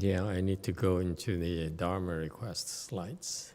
Yeah, I need to go into the Dharma request slides.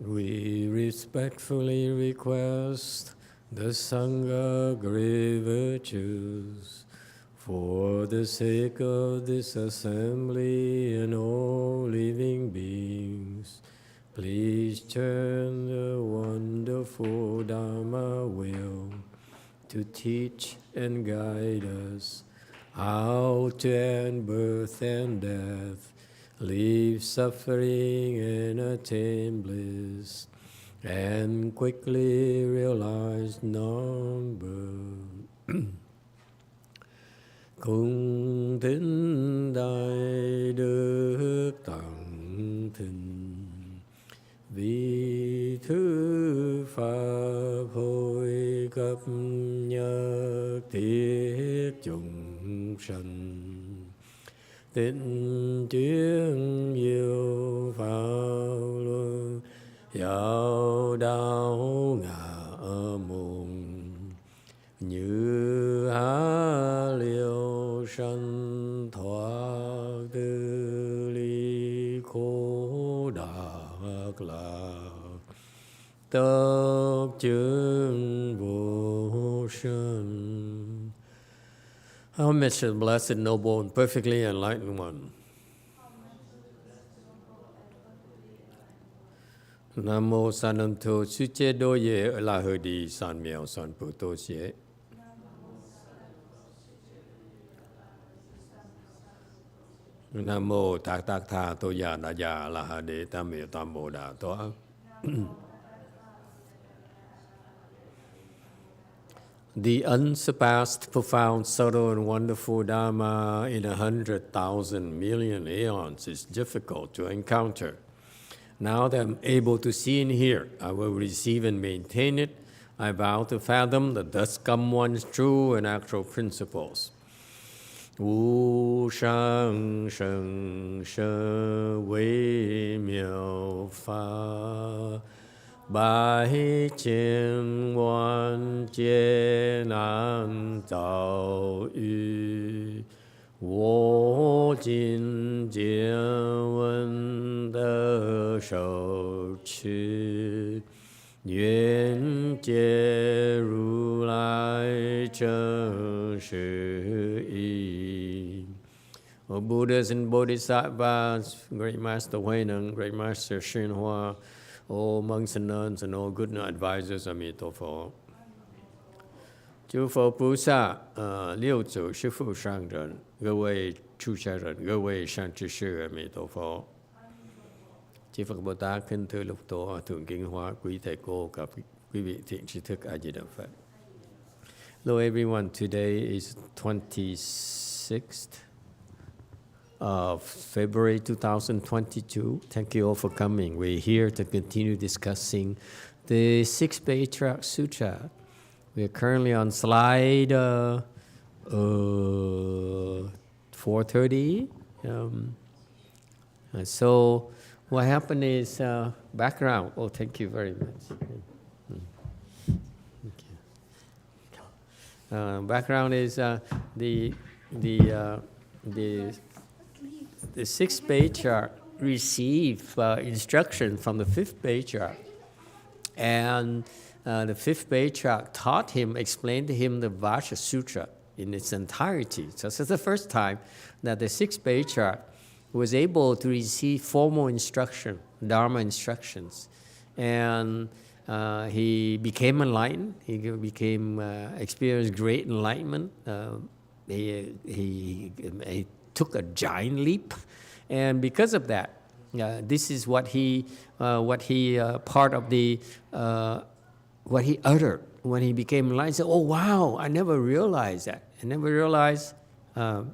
We respectfully request the Sangha great virtues for the sake of this assembly and all living beings. Please turn the wonderful Dharma wheel to teach and guide us how to end birth and death, leave suffering and attain bliss, and quickly realize non-birth. Cung thính đại đức tặng thịnh, vì thứ pháp hội cấp nhất thiết chúng sanh, tịnh chuyên diệu pháp luân, giáo đạo ngã môn, như há liêu sanh thoát tư ly khổ đắc lạc, tất chứng vô sanh. Homage to the Blessed, Noble, and Perfectly Enlightened One. Nam mô San Nam Thô Sư Chế Đô Ye Ở La Hơ Đi San Miao San Pu Tô Xie. Nam mô Thạc Thạc Tha Tô Ya Na Ya La Ha Đế Tam Miao Tam Bồ Đà Toa. The unsurpassed, profound, subtle, and wonderful Dharma in 100,000 million aeons is difficult to encounter. Now that I'm able to see and hear, I will receive and maintain it. I vow to fathom the thus come one's true and actual principles. Wu shang sheng she wei miao fa, Bái chiên quan chế nan tạo yu, wo jin jie wen de shou qu, yuan jie ru lai zheng shi yi. O Buddhas and Bodhisattvas, Great Master Huineng, Great Master YongHua, all monks and nuns and all good advisors, Emitofuo. 诸佛菩萨，六祖师父上人，各位出家人，各位善知识，阿弥陀佛。Chư Phật Bồ Tát kính thưa lục tổ, thượng kính hóa quý thầy cô, các quý vị thiện tri thức A Di Đà Phật. Hello everyone, today is 26th of February 2022. Thank you all for coming. We're here to continue discussing the 6th Patriarch Sutra. We're currently on slide 430. So what happened is background. Oh, thank you very much. Background is the 6th Patriarch received instruction from the 5th Patriarch, and the 5th Patriarch taught him, explained to him the Vasha Sutra in its entirety. So this is the first time that the 6th Patriarch was able to receive formal instruction, Dharma instructions, and he became enlightened. He became experienced great enlightenment. He took a giant leap, and because of that, this is what he part of the what he uttered when he became enlightened. He said, "Oh wow! I never realized that. I never realized. I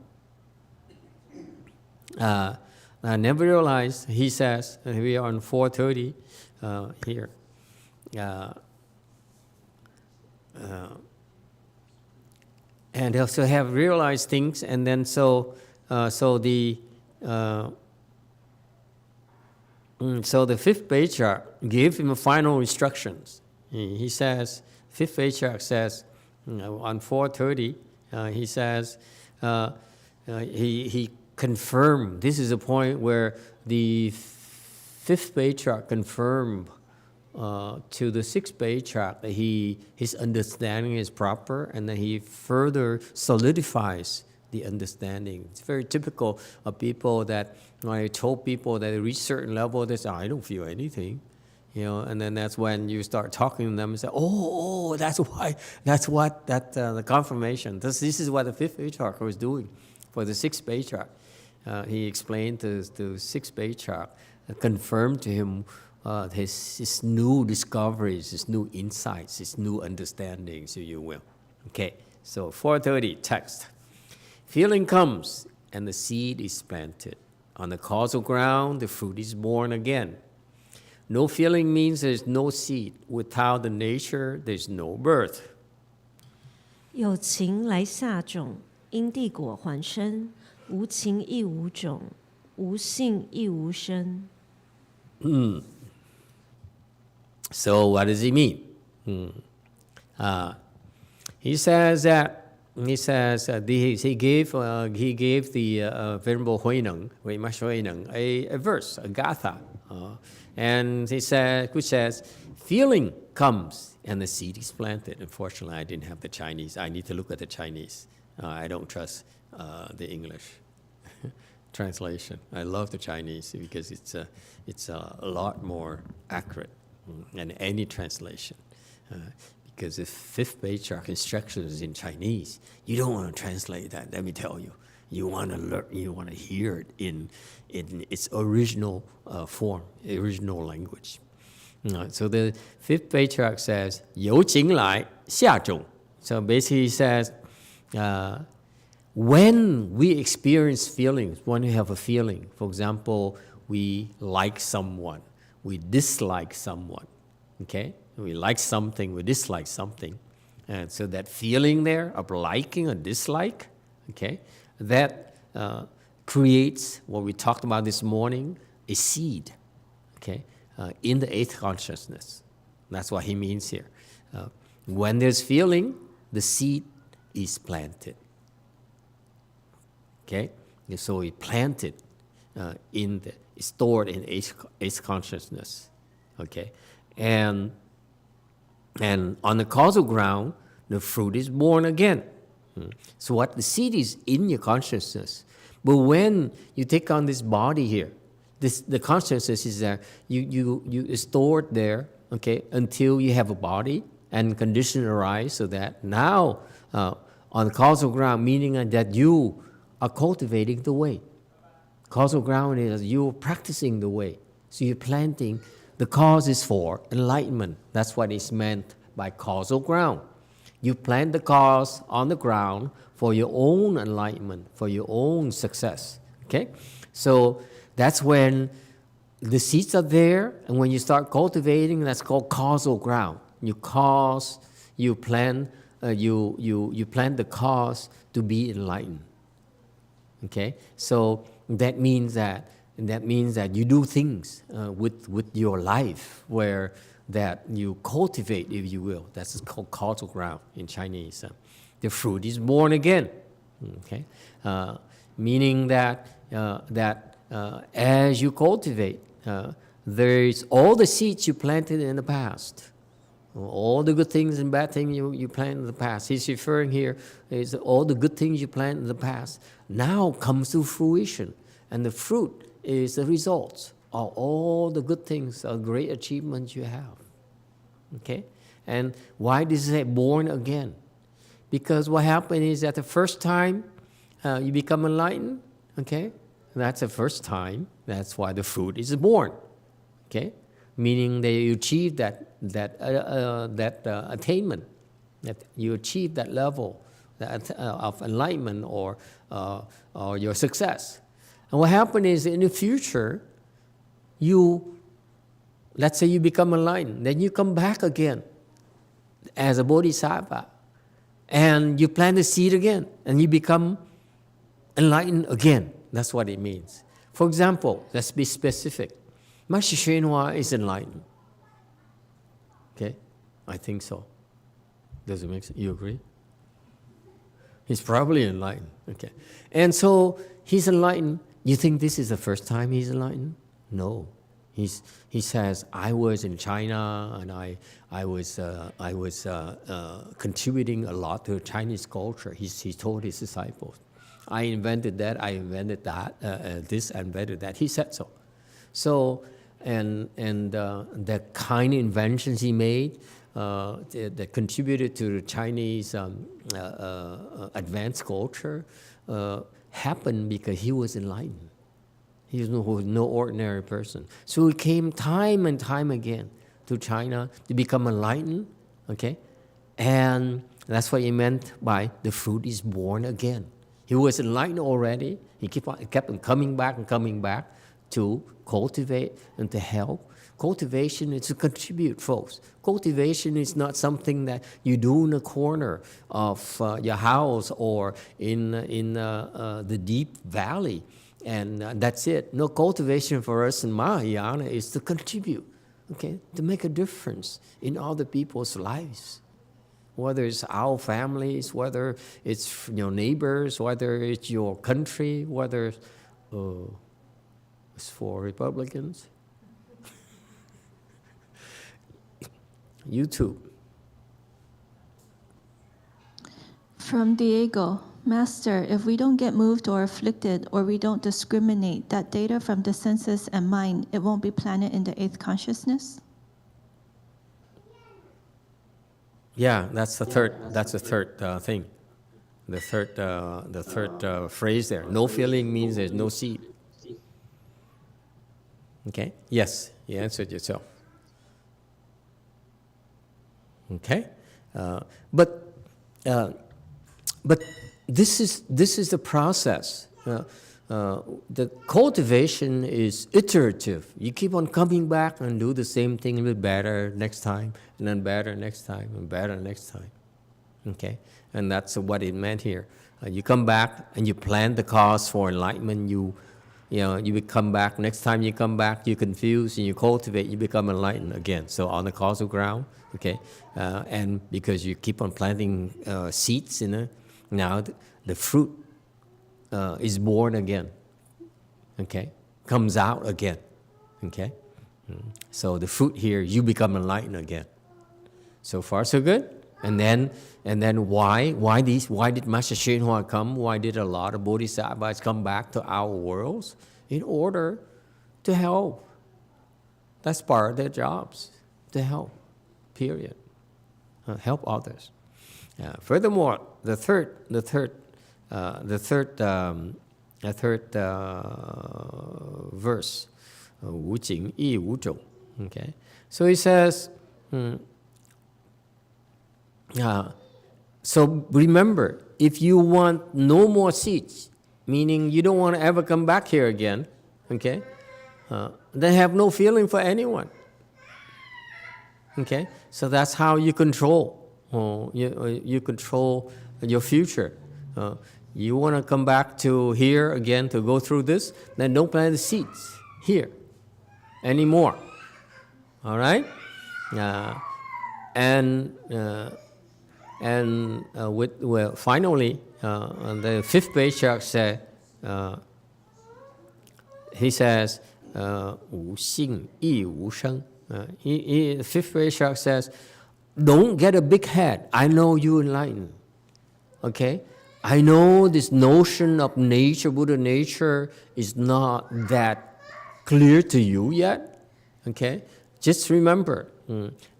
never realized." He says, and we are on 430 here. And also have realized things, and then so the 5th Patriarch gave him final instructions. He says, 5th Patriarch says, on 430, he says, he confirmed. This is a point where the 5th Patriarch confirmed to the 6th Patriarch, that his understanding is proper, and then he further solidifies the understanding. It's very typical of people that, when I told people that they reach certain level, they say, I don't feel anything. And then that's when you start talking to them and say, that's what the confirmation. This is what the 5th Patriarch was doing for the 6th Patriarch. He explained to 6th Patriarch, confirmed to him his new discoveries, his new insights, his new understandings, if you will. Okay, so 430 text. Feeling comes and the seed is planted. On the causal ground, the fruit is born again. No feeling means there's no seed. Without the nature, there's no birth. 有情来下种，因地果还生；无情亦无种，无性亦无生。So what does he mean? He says he gave the Venerable Huineng, a verse, a gatha, and he said, which says, feeling comes and the seed is planted. Unfortunately, I didn't have the Chinese. I need to look at the Chinese. I don't trust the English translation. I love the Chinese because it's a lot more accurate than any translation. Because if 5th Patriarch instructions is in Chinese, you don't want to translate that. Let me tell you, you want to learn, you want to hear it in its original form, original language. So the 5th Patriarch says, 由情来下种. So basically he says, when we experience feelings, when we have a feeling, for example, we like someone, we dislike someone, okay? We like something, we dislike something. And so that feeling there of liking or dislike, okay, that creates what we talked about this morning, a seed, okay, in the 8th consciousness. That's what he means here. When there's feeling, the seed is planted. Okay, so it planted stored in 8th consciousness. Okay, and on the causal ground, the fruit is born again. So what the seed is in your consciousness, but when you take on this body here, the consciousness is there. You store it there, okay, until you have a body and condition arise, so that now on the causal ground, meaning that you are cultivating the way. Causal ground is you're practicing the way. So you're planting. The cause is for enlightenment. That's what is meant by causal ground. You plant the cause on the ground for your own enlightenment, for your own success. Okay? So that's when the seeds are there, and when you start cultivating, that's called causal ground. You plant the cause to be enlightened. Okay? So that means that you do things with your life where that you cultivate, if you will. That's called causal ground in Chinese. The fruit is born again. Okay, meaning that as you cultivate, there's all the seeds you planted in the past, all the good things and bad things you planted in the past. He's referring here is all the good things you planted in the past now comes to fruition, and the fruit is the result of all the good things, great achievements you have. Okay? And why does it say born again? Because what happened is that the first time you become enlightened, okay? That's the first time. That's why the fruit is born. Okay? Meaning that you achieve that attainment, that you achieve that level of enlightenment or your success. And what happened is in the future, let's say you become enlightened, then you come back again as a bodhisattva, and you plant the seed again, and you become enlightened again. That's what it means. For example, let's be specific. Master YongHua is enlightened. Okay? I think so. Does it make sense? You agree? He's probably enlightened. Okay. And so he's enlightened. You think this is the first time he's enlightened? No. He says, I was in China and I was contributing a lot to Chinese culture. He told his disciples, I invented that, I invented that, this, I invented that. He said so. So, and the kind of inventions he made that contributed to the Chinese advanced culture happened because he was enlightened. He was no ordinary person. So he came time and time again to China to become enlightened, okay? And that's what he meant by the fruit is born again. He was enlightened already. He kept on coming back and coming back to cultivate and to help. Cultivation is to contribute, folks. Cultivation is not something that you do in a corner of your house or in the deep valley, and that's it. No, cultivation for us in Mahayana is to contribute, okay, to make a difference in other people's lives. Whether it's our families, whether it's your neighbors, whether it's your country, whether it's for Republicans. YouTube. From Diego, Master, if we don't get moved or afflicted, or we don't discriminate that data from the senses and mind, it won't be planted in the eighth consciousness? Yeah, that's the third. That's the third thing. The third phrase there. No feeling means there's no seed. Okay. Yes, you answered yourself. Okay, but this is the process. The cultivation is iterative. You keep on coming back and do the same thing a little better next time, and then better next time, and better next time. Okay, and that's what it meant here. You come back and you plant the cause for enlightenment. You come back. Next time you come back, you confuse and you cultivate. You become enlightened again. So on the causal ground, okay, and because you keep on planting seeds, now the fruit is born again. Okay, comes out again. Okay, so the fruit here, you become enlightened again. So far, so good. And then why did Master YongHua come? Why did a lot of bodhisattvas come back to our worlds? In order to help. That's part of their jobs, to help. Period. Help others. Furthermore, the third verse, 无景亦无种. Okay, so he says. So remember, if you want no more seeds, meaning you don't want to ever come back here again, okay, then have no feeling for anyone. Okay, so that's how you control. You control your future. You want to come back to here again to go through this, then don't plant the seeds here anymore. All right, finally, the Fifth Patriarch said, he says, 无性亦无声. The Fifth Patriarch says, don't get a big head. I know you enlightened. Okay? I know this notion of nature, Buddha nature, is not that clear to you yet. Okay? Just remember,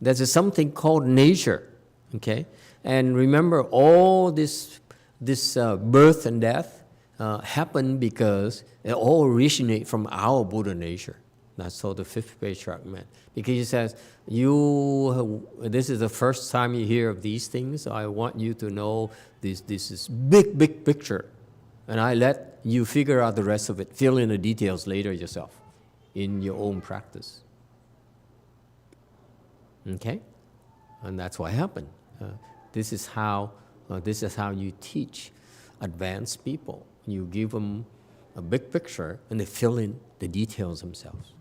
there's something called nature. Okay? And remember, all this birth and death happen because it all originate from our Buddha nature. That's what the Fifth Patriarch meant. Because he says, this is the first time you hear of these things, so I want you to know this is big picture. And I let you figure out the rest of it, fill in the details later yourself in your own practice. Okay? And that's what happened. This is how you teach advanced people. You give them a big picture and they fill in the details themselves.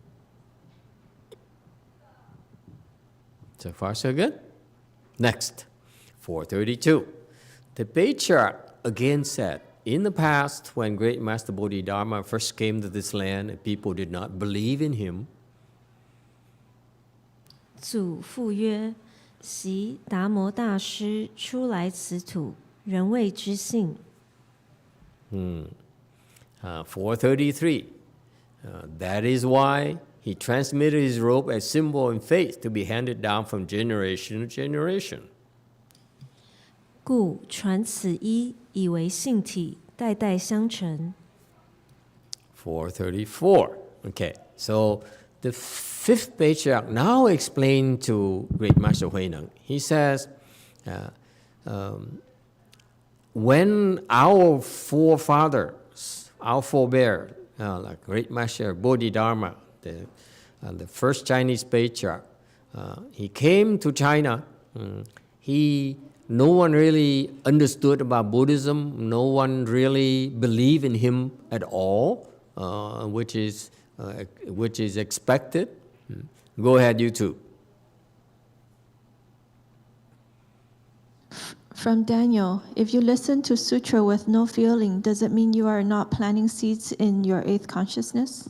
So far, so good? Next, 432. The Patriarch again said, in the past, when Great Master Bodhidharma first came to this land and people did not believe in him, 祖父曰：昔达摩大师出来此土，人未知信。433. That is why he transmitted his robe as symbol and faith to be handed down from generation to generation. 故传此衣，以为信体，代代相承。434. Okay, so the fifth patriarch now explained to Great Master Huineng. He says, when our forefathers, our forebears, like Great Master Bodhidharma, the first Chinese patriarch, he came to China. No one really understood about Buddhism. No one really believed in him at all, which is expected. Go ahead, you two. From Daniel, if you listen to sutra with no feeling, does it mean you are not planting seeds in your eighth consciousness?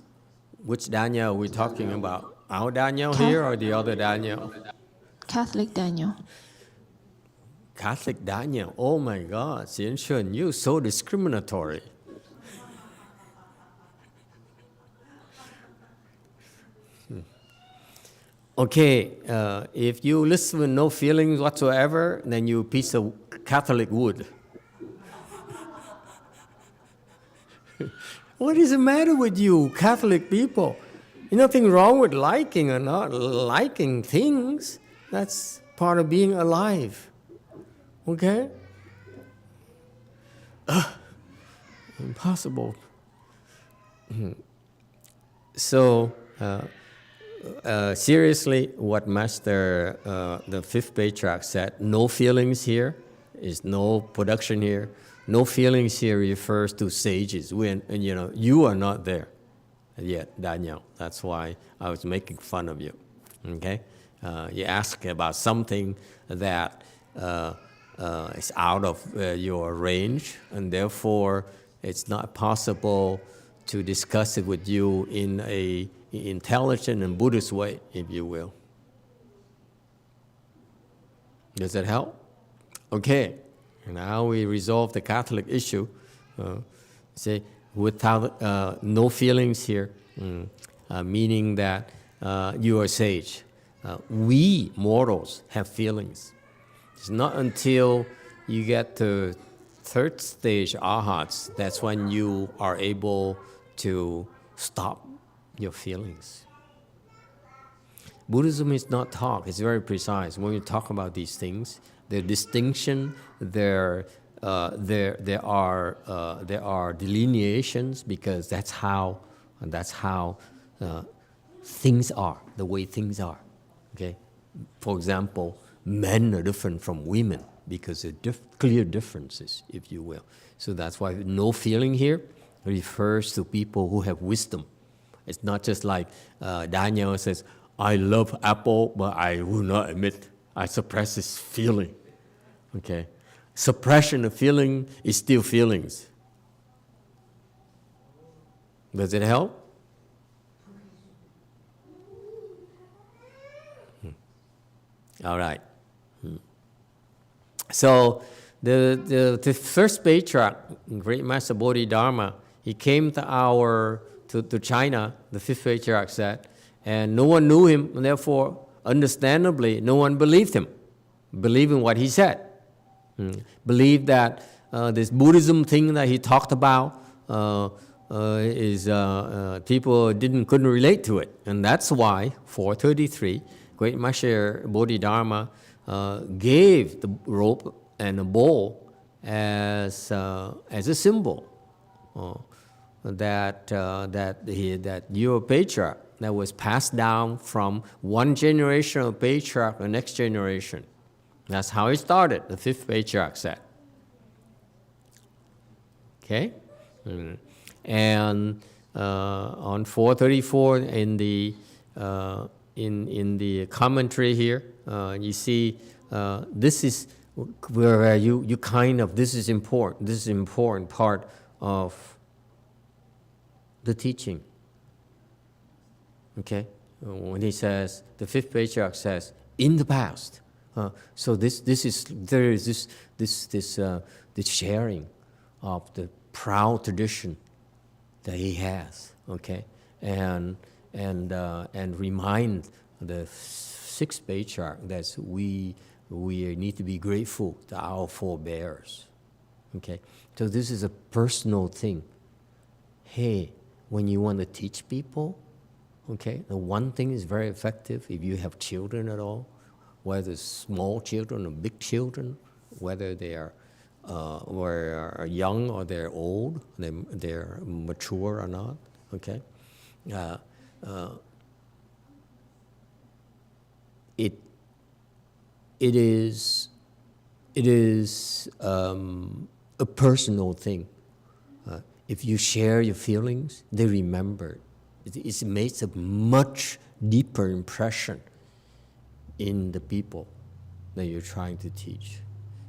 Which Daniel are we talking about? Our Daniel here or the other Daniel? Catholic Daniel. Catholic Daniel. Oh my God, Xian Shun, you're so discriminatory. Okay, if you listen with no feelings whatsoever, then you're a piece of Catholic wood. What is the matter with you, Catholic people? There's nothing wrong with liking or not liking things. That's part of being alive. Okay? Impossible. So, seriously, what Master, the Fifth Patriarch said, no feelings here is no production here. No feelings here refers to sages. You are not there yet, Daniel. That's why I was making fun of you. Okay? You ask about something that is out of your range, and therefore it's not possible to discuss it with you in a intelligent and Buddhist way, if you will. Does that help? Okay. Now we resolve the Catholic issue. Say without no feelings here, meaning that you are sage. We mortals have feelings. It's not until you get to third stage arhats that's when you are able to stop your feelings. Buddhism is not talk, it's very precise. When you talk about these things, the distinction, there are delineations, because that's how things are, the way things are. Okay, for example, men are different from women because there are clear differences, if you will. So that's why no feeling here refers to people who have wisdom. It's not just like Daniel says, I love apple, but I will not admit. I suppress this feeling. Okay? Suppression of feeling is still feelings. Does it help? All right. So the first patriarch, Great Master Bodhidharma, he came to China, the fifth patriarch said, and no one knew him, and therefore, understandably, no one believed him, believing what he said. Believed that this Buddhism thing that he talked about people couldn't relate to it. And that's why, 433, Great Master Bodhidharma gave the robe and a bowl as a symbol that you're a patriarch, that was passed down from one generation of patriarch to the next generation. That's how it started, the fifth patriarch said. Okay? And on 434 in the commentary here, you see this is where you kind of, this is important. This is an important part of the teaching. Okay? when he says, the fifth patriarch says, in the past. So there is this sharing of the proud tradition that he has, okay, and remind the sixth patriarch that we need to be grateful to our forebears, okay. So this is a personal thing. Hey, when you want to teach people, okay, the one thing is very effective if you have children at all, whether small children or big children, whether they are young or they're old, they're mature or not, okay. It is a personal thing. If you share your feelings, they remember. It makes a much deeper impression in the people that you're trying to teach.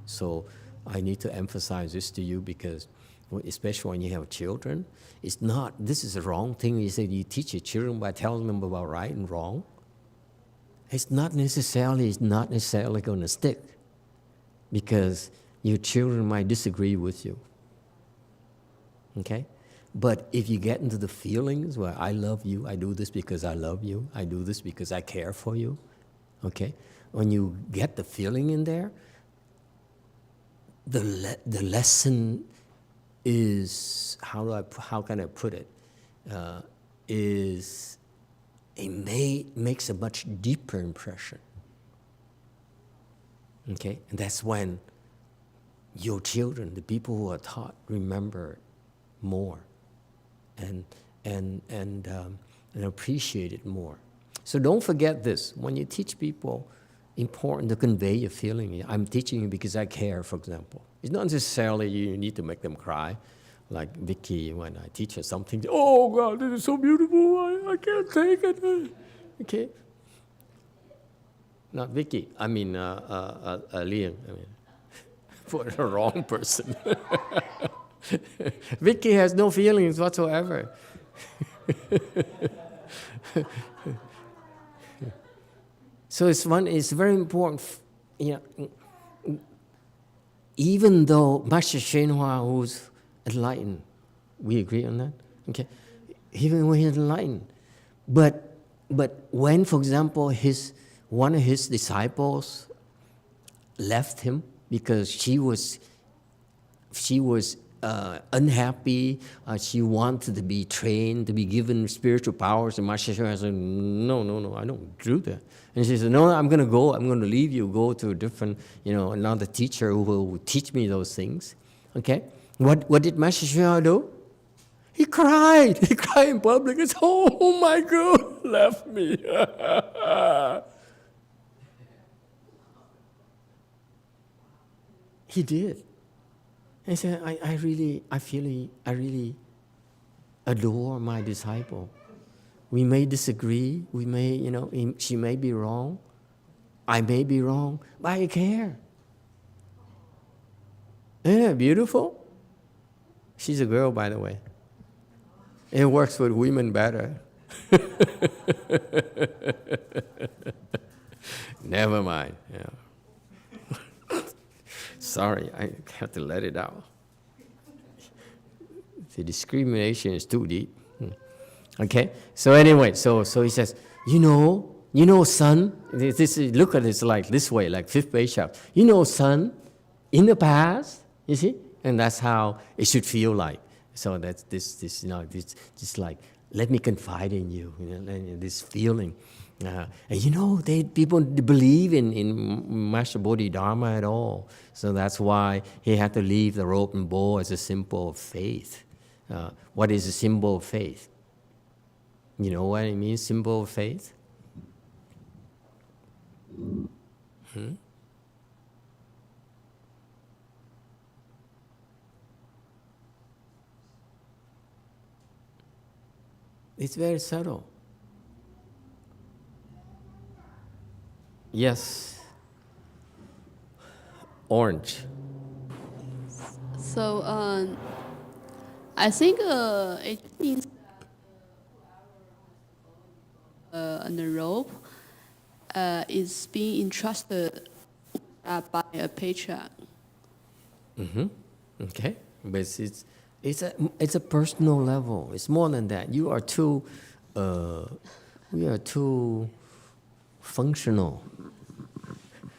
So I need to emphasize this to you because, especially when you have children, it's not, this is the wrong thing. You say you teach your children by telling them about right and wrong. It's not necessarily going to stick because your children might disagree with you. Okay? But if you get into the feelings where I love you, I do this because I love you, I do this because I care for you, okay? When you get the feeling in there, the lesson is, how can I put it, makes a much deeper impression, okay? And that's when your children, the people who are taught, remember it more and appreciate it more. So don't forget this. When you teach people, important to convey your feeling. I'm teaching you because I care, for example. It's not necessarily you need to make them cry. Like Vicky, when I teach her something, oh God, this is so beautiful, I can't take it. Okay. Not Vicky, I mean Liang. I mean, for the wrong person. Vicky has no feelings whatsoever. So it's very important, you know, even though Master YongHua, who's enlightened, we agree on that, okay? Even when he's enlightened, but when, for example, one of his disciples left him because she was unhappy, she wanted to be trained, to be given spiritual powers, and Master YongHua said, no, I don't do that. And she said, no, I'm going to leave you, go to a different, another teacher who will teach me those things, okay? What did Master YongHua do? He cried in public, he said, oh my God, left me. He did. I said, I really adore my disciple. We may disagree. We may, she may be wrong. I may be wrong, but I care. Isn't it beautiful? She's a girl, by the way. It works with women better. Never mind. Yeah. Sorry, I have to let it out. The discrimination is too deep. Okay, so anyway, so he says, son, look at it like this way, like Fifth Patriarch. Son, in the past, you see, and that's how it should feel like. So that's this like, let me confide in you, this feeling. And people believe in Master Bodhidharma at all. So that's why he had to leave the robe and bowl as a symbol of faith. What is a symbol of faith? You know what it means, symbol of faith? It's very subtle. Yes. Orange. So I think it means and the robe is being entrusted by a patriarch. Okay, but it's a personal level. It's more than that. We are too functional,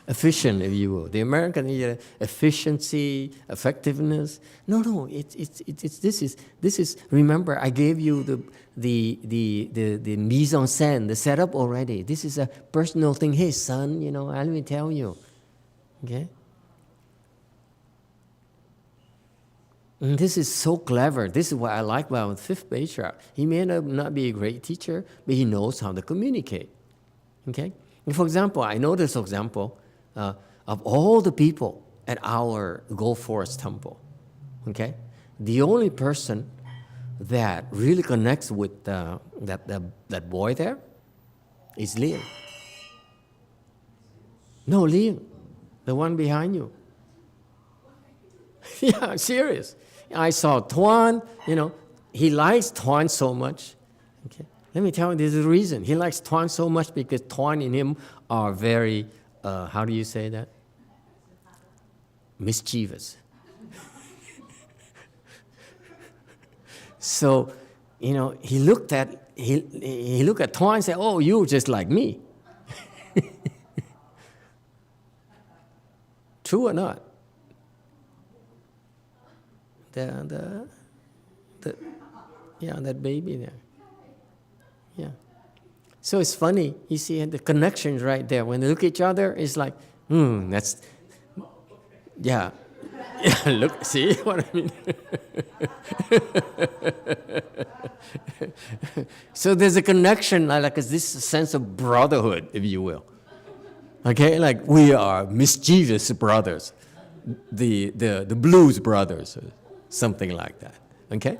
efficient, if you will. The American efficiency, effectiveness. No. This is. Remember, I gave you the mise en scène, the setup already. This is a personal thing. Hey, son, let me tell you. Okay. And this is so clever. This is what I like about Fifth Patriarch. He may not be a great teacher, but he knows how to communicate. Okay? And for example, I know this example of all the people at our Gold Forest Temple. Okay? The only person that really connects with that boy there is Liam. No, Liam, the one behind you. Yeah, serious. I saw Tuan, he likes Tuan so much. Okay. Let me tell you, there's a reason. He likes Tuan so much because Tuan and him are very, how do you say that? Mischievous. So, he looked at Tuan and said, "Oh, you're just like me." True or not? That baby there. Yeah. So it's funny. You see the connections right there. When they look at each other, it's like, that's, yeah. Yeah, look, see what I mean? So there's a connection, like this sense of brotherhood, if you will. Okay, like we are mischievous brothers, the blues brothers, or something like that. Okay,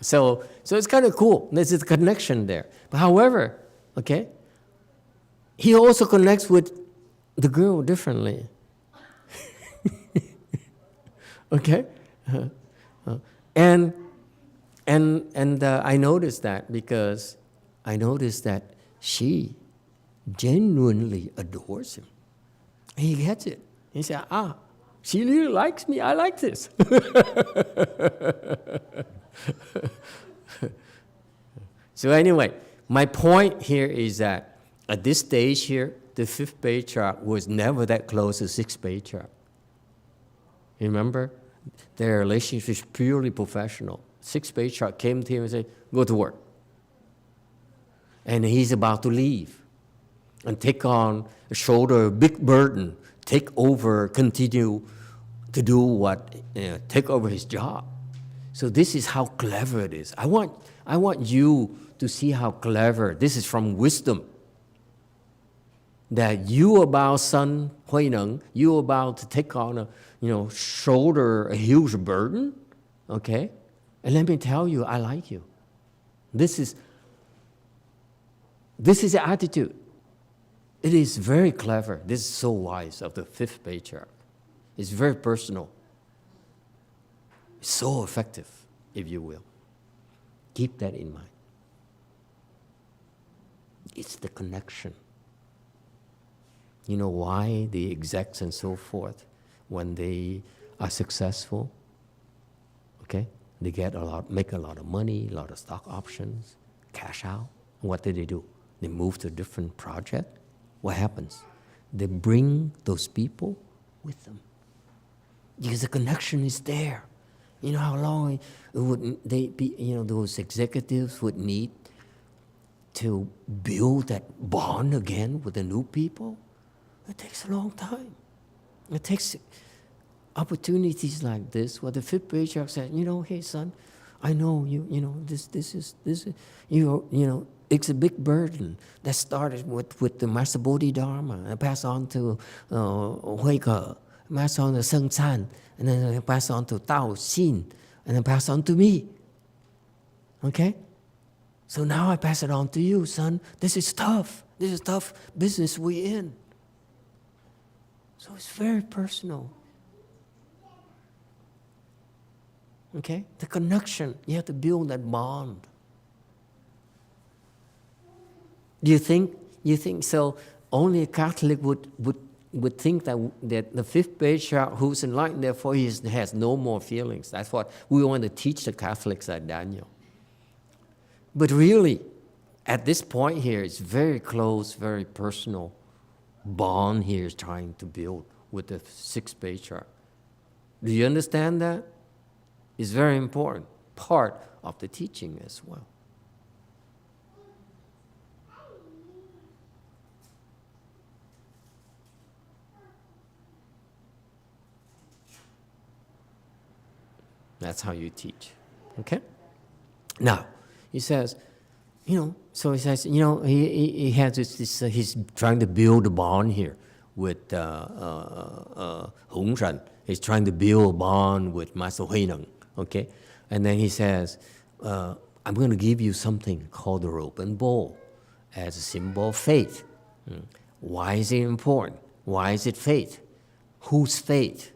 so it's kind of cool. There's a connection there. But however, okay, he also connects with the girl differently. Okay, and I noticed that because I noticed that she genuinely adores him. He gets it. He said, she really likes me. I like this. So anyway, my point here is that at this stage here, the Fifth Patriarch was never that close to Sixth Patriarch. Remember? Their relationship is purely professional. Sixth Patriarch came to him and said, "Go to work." And he's about to leave and take on a shoulder a big burden, take over, continue to do what, take over his job. So this is how clever it is. I want you to see how clever. This is from wisdom. That you about son Hui Neng, you about to take on shoulder a huge burden, okay? And let me tell you, I like you. This is the attitude. It is very clever. This is so wise of the Fifth Patriarch. It's very personal. It's so effective, if you will. Keep that in mind. It's the connection. You know why the execs and so forth, when they are successful, okay, they make a lot of money, a lot of stock options, cash out. What do? They move to a different project. What happens? They bring those people with them because the connection is there. You know how long those executives would need to build that bond again with the new people? It takes a long time. It takes opportunities like this where the Fifth Patriarch said, hey son, I know this is it's a big burden that started with the Master Bodhidharma and passed on to Hui Ke, passed on to Seng Chan, and then passed on to Tao Xin, and then passed on to me. Okay? So now I pass it on to you, son. This is tough. This is tough business we're in. So it's very personal. Okay? The connection, you have to build that bond. Do you think so? Only a Catholic would think that the fifth patriarch who's enlightened, therefore he has no more feelings. That's what we want to teach the Catholics at Daniel. But really, at this point here, it's very close, very personal bond here is trying to build with the sixth patriarch. Do you understand that? It's very important part of the teaching as well. That's how you teach. Okay? Now, he says, so he says, he has this he's trying to build a bond here with Hong Shan. He's trying to build a bond with Master Hui Neng. Okay? And then he says, I'm going to give you something called the robe and bowl as a symbol of faith. Why is it important? Why is it faith? Whose faith?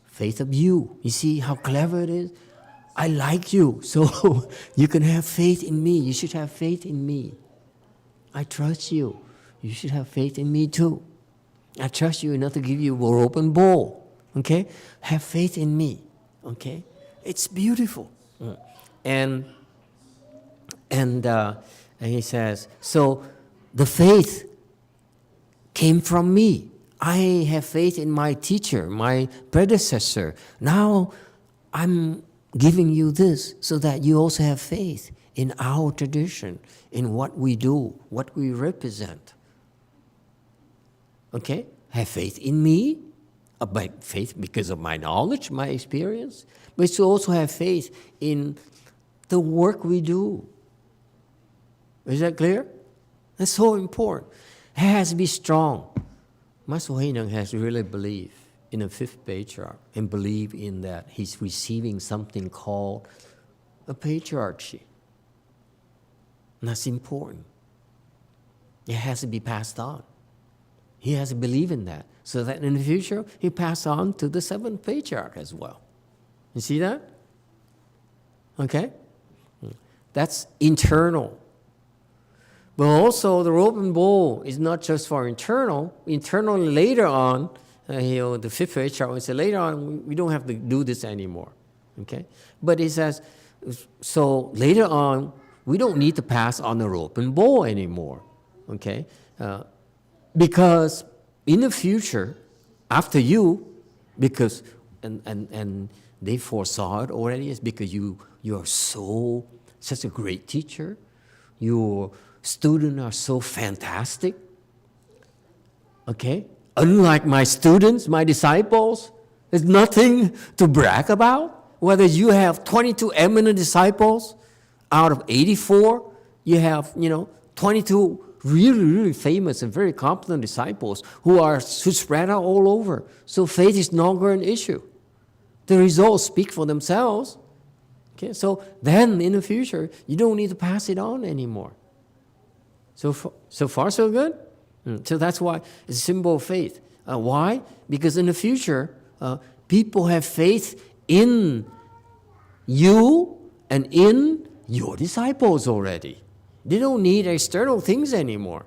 Faith of you. You see how clever it is? I like you, so you can have faith in me. You should have faith in me. I trust you. You should have faith in me too. I trust you enough to give you a robe and bowl. Okay? Have faith in me. Okay? It's beautiful. And he says, so the faith came from me. I have faith in my teacher, my predecessor. Now I'm giving you this so that you also have faith in our tradition, in what we do, what we represent. Okay? Have faith in me, by faith because of my knowledge, my experience, but you also have faith in the work we do. Is that clear? That's so important. It has to be strong. Master Hui Neng has to really believe in the fifth patriarch and believe in that he's receiving something called a patriarchy. And that's important. It has to be passed on. He has to believe in that so that in the future he pass on to the seventh patriarch as well. You see that? Okay? That's internal. But also the robe and bowl is not just for internal. Internally later on, the fifth patriarch will say later on we don't have to do this anymore. Okay? But he says, so later on we don't need to pass on the robe and bowl anymore. Okay? Because in the future, after you, because and they foresaw it already, is because you are such a great teacher. Your students are so fantastic. Okay? Unlike my students, my disciples, there's nothing to brag about. Whether you have 22 eminent disciples out of 84, you have, 22 really, really famous and very competent disciples who spread out all over. So faith is no longer an issue. The results speak for themselves. Okay, so then in the future, you don't need to pass it on anymore. So far, so good? So that's why it's a symbol of faith. Why? Because in the future, people have faith in you and in your disciples already. They don't need external things anymore.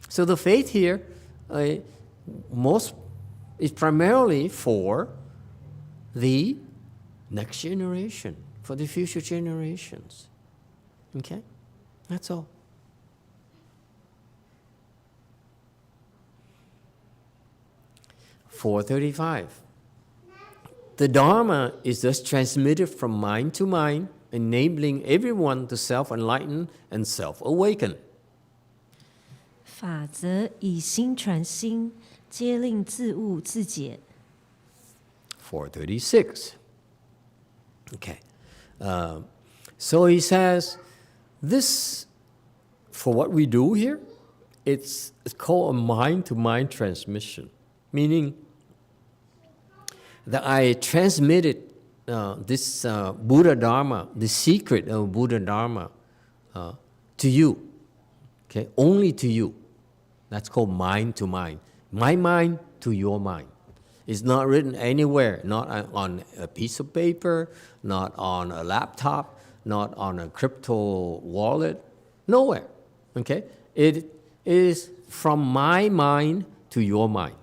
So the faith here is primarily for the next generation, for the future generations. Okay? That's all. .435. The Dharma is thus transmitted from mind to mind, enabling everyone to self-enlighten and self-awaken. 法则以心传心，皆令自悟自解。.436. Okay. So he says, this, for what we do here, it's called a mind-to-mind transmission, meaning that I transmitted this Buddha Dharma, the secret of Buddha Dharma, to you, okay, only to you. That's called mind to mind. My mind to your mind. It's not written anywhere, not on a piece of paper, not on a laptop, not on a crypto wallet, nowhere. Okay? It is from my mind to your mind.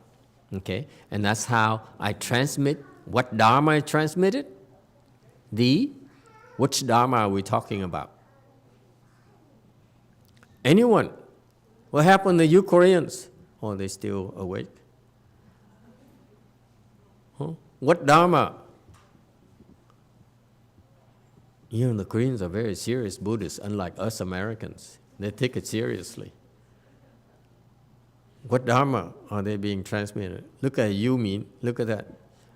Okay? And that's how I transmit what Dharma I transmitted. Which Dharma are we talking about? Anyone? What happened to you Koreans? Oh, they still awake? Huh? What Dharma? You know, the Koreans are very serious Buddhists, unlike us Americans. They take it seriously. What Dharma are they being transmitted? Look at you, Min. Look at that.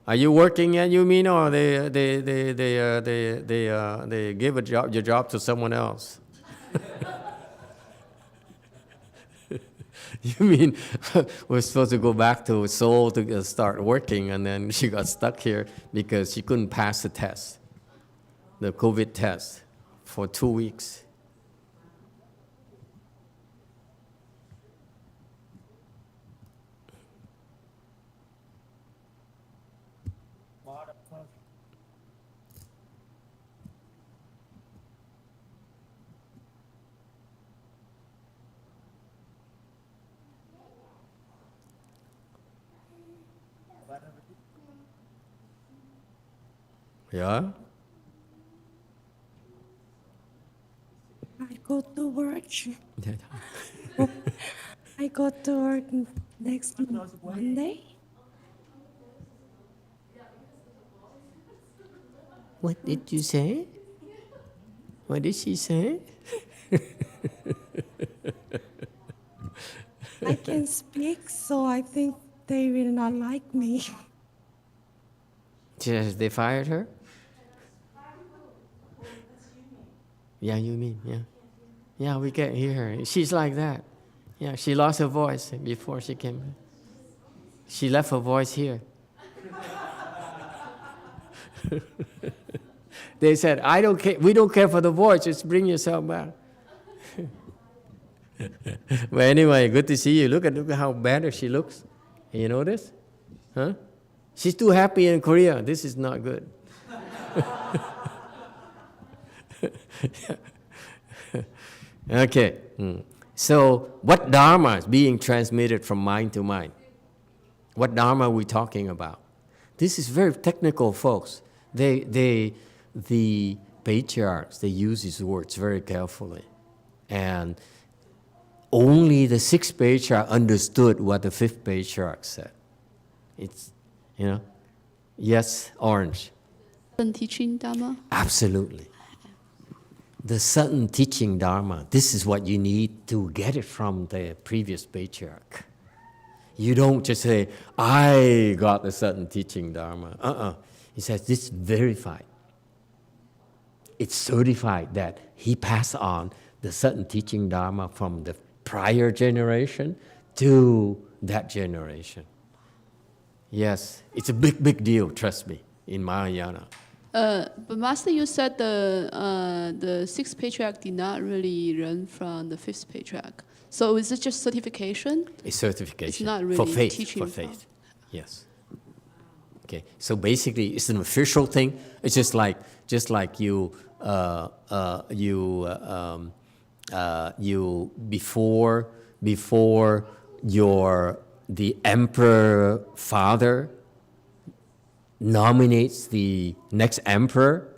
Are you working at you, Min, or they give your job to someone else? You mean we're supposed to go back to Seoul to start working, and then she got stuck here because she couldn't pass the test, the COVID test, for 2 weeks. Yeah? I go to work. I go to work next Monday. What did you say? What did she say? I can speak, so I think they will not like me. They fired her? Yeah, you mean, yeah. Yeah, we can't hear her. She's like that. Yeah, she lost her voice before she came. She left her voice here. They said, I don't care. We don't care for the voice. Just bring yourself back. But anyway, good to see you. Look at how better she looks. You notice? Huh? She's too happy in Korea. This is not good. Okay. So what Dharma is being transmitted from mind to mind? What Dharma are we talking about? This is very technical, folks. The patriarchs, they use these words very carefully. And only the 6th Patriarch understood what the 5th Patriarch said. It's, you know, yes, Orange. Sudden teaching Dharma? Absolutely. The sudden teaching Dharma, this is what you need to get it from the previous Patriarch. You don't just say, I got the sudden teaching Dharma. He says, this is verified. It's certified that he passed on the sudden teaching Dharma from the prior generation to that generation. Yes, it's a big, big deal, trust me, in Mahayana. But Master, you said the 6th Patriarch did not really learn from the 5th Patriarch. So is it just certification? It's certification. It's not really for faith, teaching. For faith, yes. Okay, so basically it's an official thing. It's just like you before the emperor father nominates the next emperor,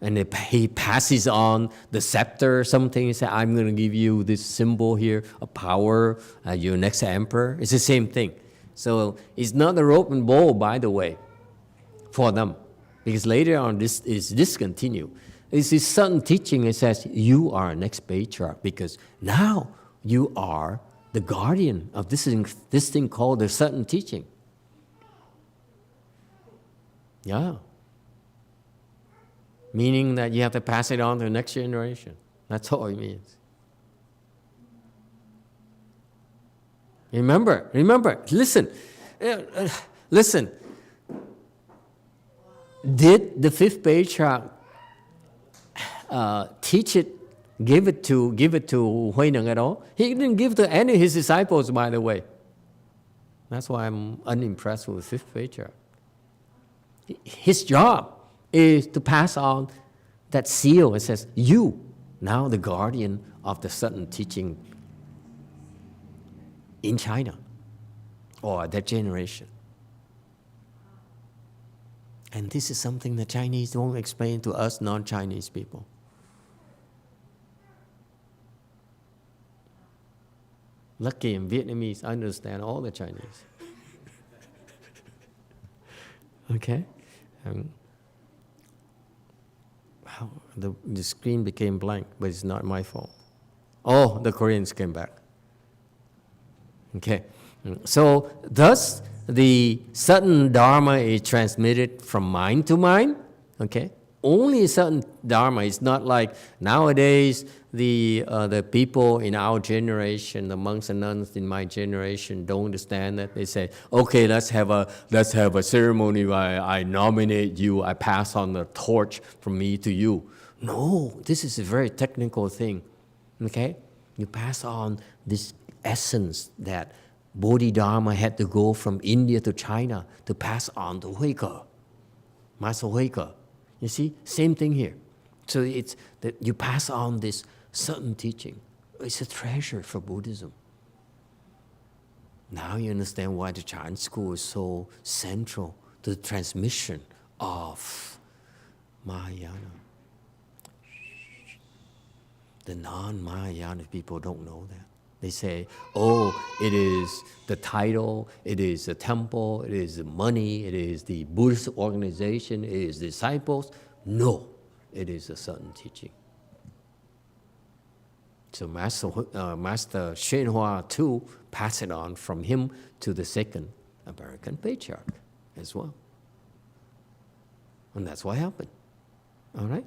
and he passes on the scepter or something. He says, I'm going to give you this symbol here of power, your next emperor. It's the same thing. So it's not the rope and bowl, by the way, for them. Because later on, this is discontinued. It's this sudden teaching. It says, you are next patriarch, because now you are the guardian of this thing called the sudden teaching. Yeah. Meaning that you have to pass it on to the next generation. That's all it means. Remember, listen. Did the 5th Patriarch teach it, give it to Hui Neng at all? He didn't give to any of his disciples, by the way. That's why I'm unimpressed with the 5th Patriarch. His job is to pass on that seal, it says, you, now the guardian of the certain teaching in China or that generation. And this is something the Chinese won't explain to us non-Chinese people. Lucky in Vietnamese, I understand all the Chinese. Okay? The screen became blank, but it's not my fault. Oh, the Koreans came back. Okay. So, thus, the certain Dharma is transmitted from mind to mind. Okay. Only a certain Dharma. It's not like nowadays the people in our generation, the monks and nuns in my generation, don't understand that. They say, okay, let's have a ceremony where I nominate you, I pass on the torch from me to you. No, this is a very technical thing. Okay? You pass on this essence that Bodhidharma had to go from India to China to pass on to Huike, Master Huike. You see, same thing here. So it's that you pass on this certain teaching. It's a treasure for Buddhism. Now you understand why the Chan school is so central to the transmission of Mahayana. The non-Mahayana people don't know that. They say, oh, it is the title, it is the temple, it is the money, it is the Buddhist organization, it is disciples. No, it is a certain teaching. So Master YongHua too passed it on from him to the second American patriarch as well. And that's what happened. All right?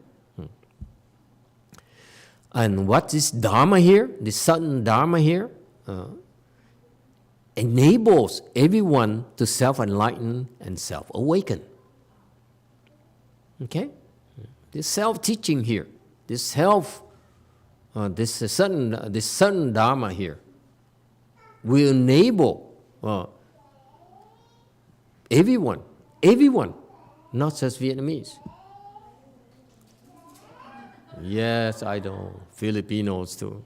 And what is Dharma here, this certain Dharma here, enables everyone to self-enlighten and self-awaken. Okay? This self-teaching here, this certain Dharma here, will enable everyone, not just Vietnamese. Yes, I know. Filipinos too.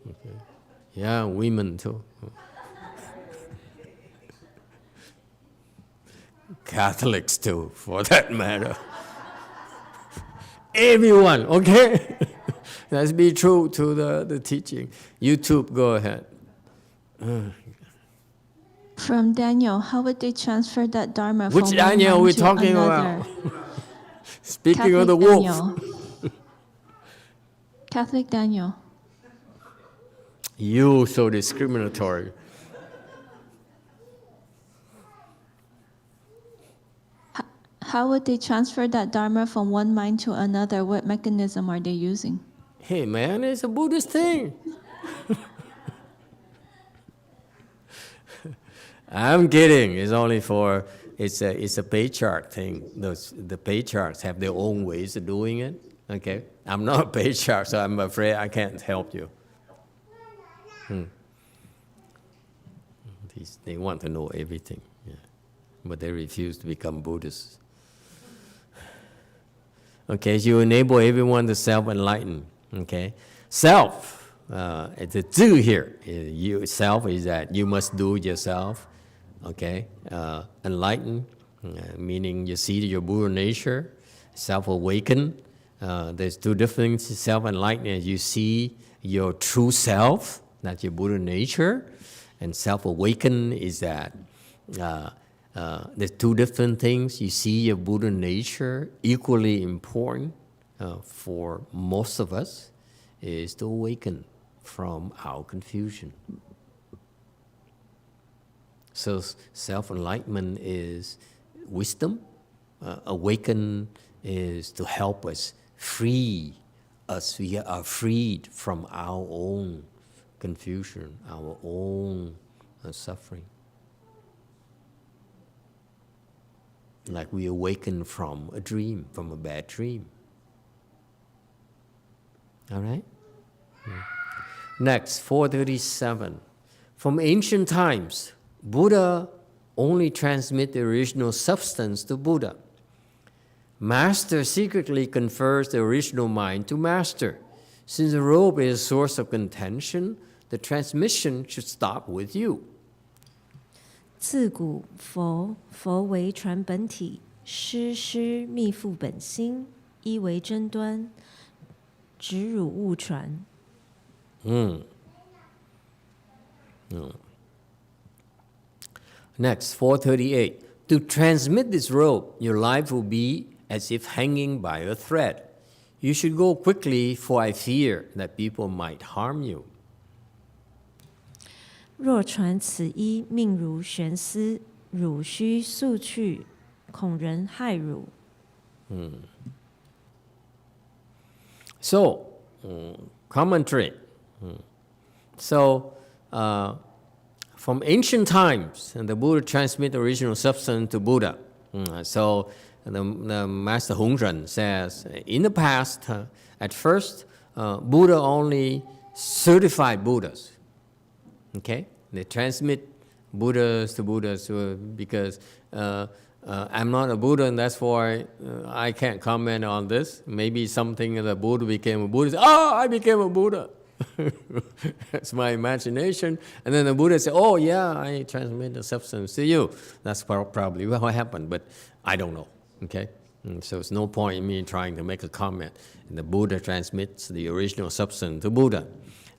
Okay. Yeah, women too. Catholics too, for that matter. Everyone, okay? Let's be true to the teaching. YouTube, go ahead. From Daniel, how would they transfer that Dharma Which from Daniel one are we mind to talking another? about? Speaking Catholic of the wolf. Daniel. Catholic Daniel. You so discriminatory. How would they transfer that Dharma from one mind to another? What mechanism are they using? Hey man, it's a Buddhist thing. I'm kidding. It's only for it's a patriarch thing. The patriarchs have their own ways of doing it. Okay, I'm not a patriarch, so I'm afraid I can't help you. They want to know everything, yeah. But they refuse to become Buddhists. Okay, so you enable everyone to self-enlighten. Okay, self. It's a do here. Self is that you must do it yourself. Okay, enlighten, meaning you see your Buddha nature. Self-awaken. There's two different things. Self-enlighten, you see your true self, that's your Buddha nature. And self-awaken is that there's two different things. You see your Buddha nature, equally important for most of us, is to awaken from our confusion. So self-enlightenment is wisdom. Awaken is to help us free us. We are freed from our own confusion, our own suffering. Like we awaken from a dream, from a bad dream. All right? Next, 437. From ancient times, Buddha only transmit the original substance to Buddha. Master secretly confers the original mind to master. Since the robe is a source of contention, the transmission should stop with you. 自古佛为传本体，师密付本心，一为真端，直汝勿传。Next, 438. To transmit this robe, your life will be as if hanging by a thread. You should go quickly, for I fear that people might harm you. 若传此一，命如悬丝，汝须速去，恐人害汝。So, commentary. So, from ancient times, the Buddha transmit the original substance to Buddha. So, the Master Hongzhen says, in the past, at first, Buddha only certified Buddhas. Okay? They transmit Buddhas to Buddhas because I'm not a Buddha, and that's why I can't comment on this. Maybe something the Buddha became a Buddha. I became a Buddha. That's my imagination. And then the Buddha said, oh yeah, I transmit the substance to you. That's probably what happened, but I don't know. Okay? And so it's no point in me trying to make a comment. And the Buddha transmits the original substance to Buddha.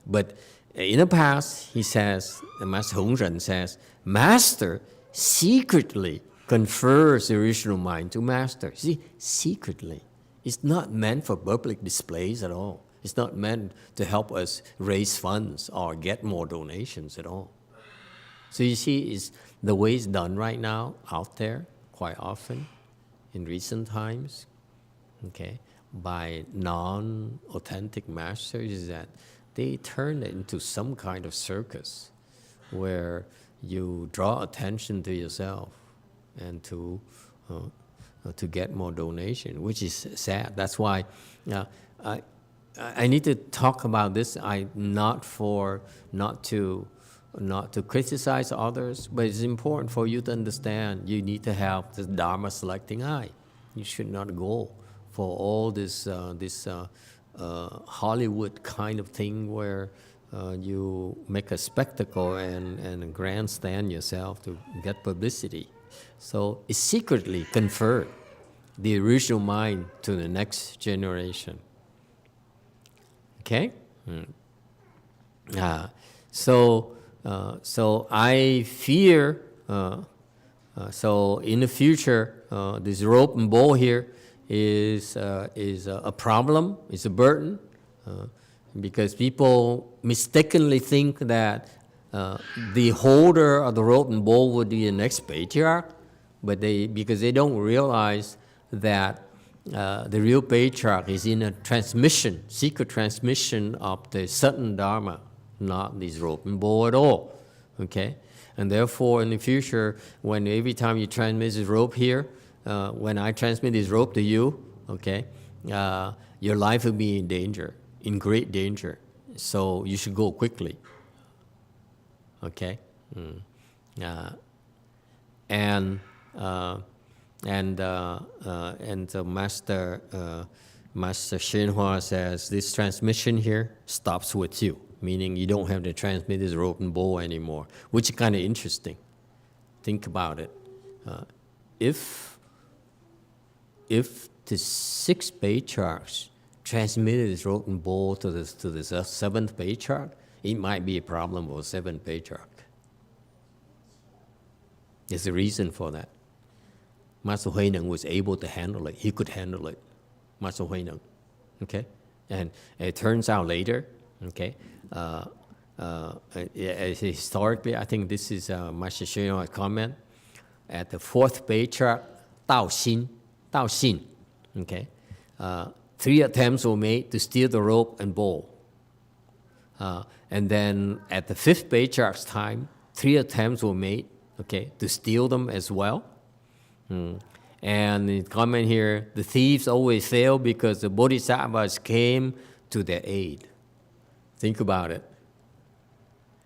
But in the past, he says, the Master Hongzhen says, Master secretly confers the original mind to Master. See, secretly. It's not meant for public displays at all. It's not meant to help us raise funds or get more donations at all. So you see, it's the way it's done right now out there quite often in recent times, okay, by non-authentic masters is that they turn it into some kind of circus where you draw attention to yourself and to get more donation, which is sad. That's why I need to talk about this. Not to criticize others, but it's important for you to understand you need to have the Dharma selecting eye. You should not go for all this Hollywood kind of thing where you make a spectacle and grandstand yourself to get publicity. So it secretly conferred the original mind to the next generation. Okay? So I fear, so in the future, this rope and bowl here is a problem, it's a burden, because people mistakenly think that the holder of the rope and bowl would be the next patriarch, but because they don't realize that the real patriarch is in a transmission, secret transmission of the sudden Dharma, not this rope and bowl at all, okay? And therefore, in the future, when every time you transmit this rope here, when I transmit this rope to you, okay, your life will be in danger, in great danger. So you should go quickly, okay? And the Master Shenhua says this transmission here stops with you, meaning you don't have to transmit this rope and bowl anymore, which is kind of interesting. Think about it. If the 6th Patriarchs transmitted this rope and bowl to the 7th Patriarch, it might be a problem for 7th Patriarch. There's a reason for that. Master Huineng was able to handle it. He could handle it, Master Huineng, okay? And it turns out later, okay, historically, I think this is Master Shenhua's comment, at the 4th Patriarch, Dao Xin, okay? 3 attempts were made to steal the rope and bowl. And then at the 5th Patriarch's time, 3 attempts were made, okay, to steal them as well. And the comment here, the thieves always fail because the bodhisattvas came to their aid. Think about it.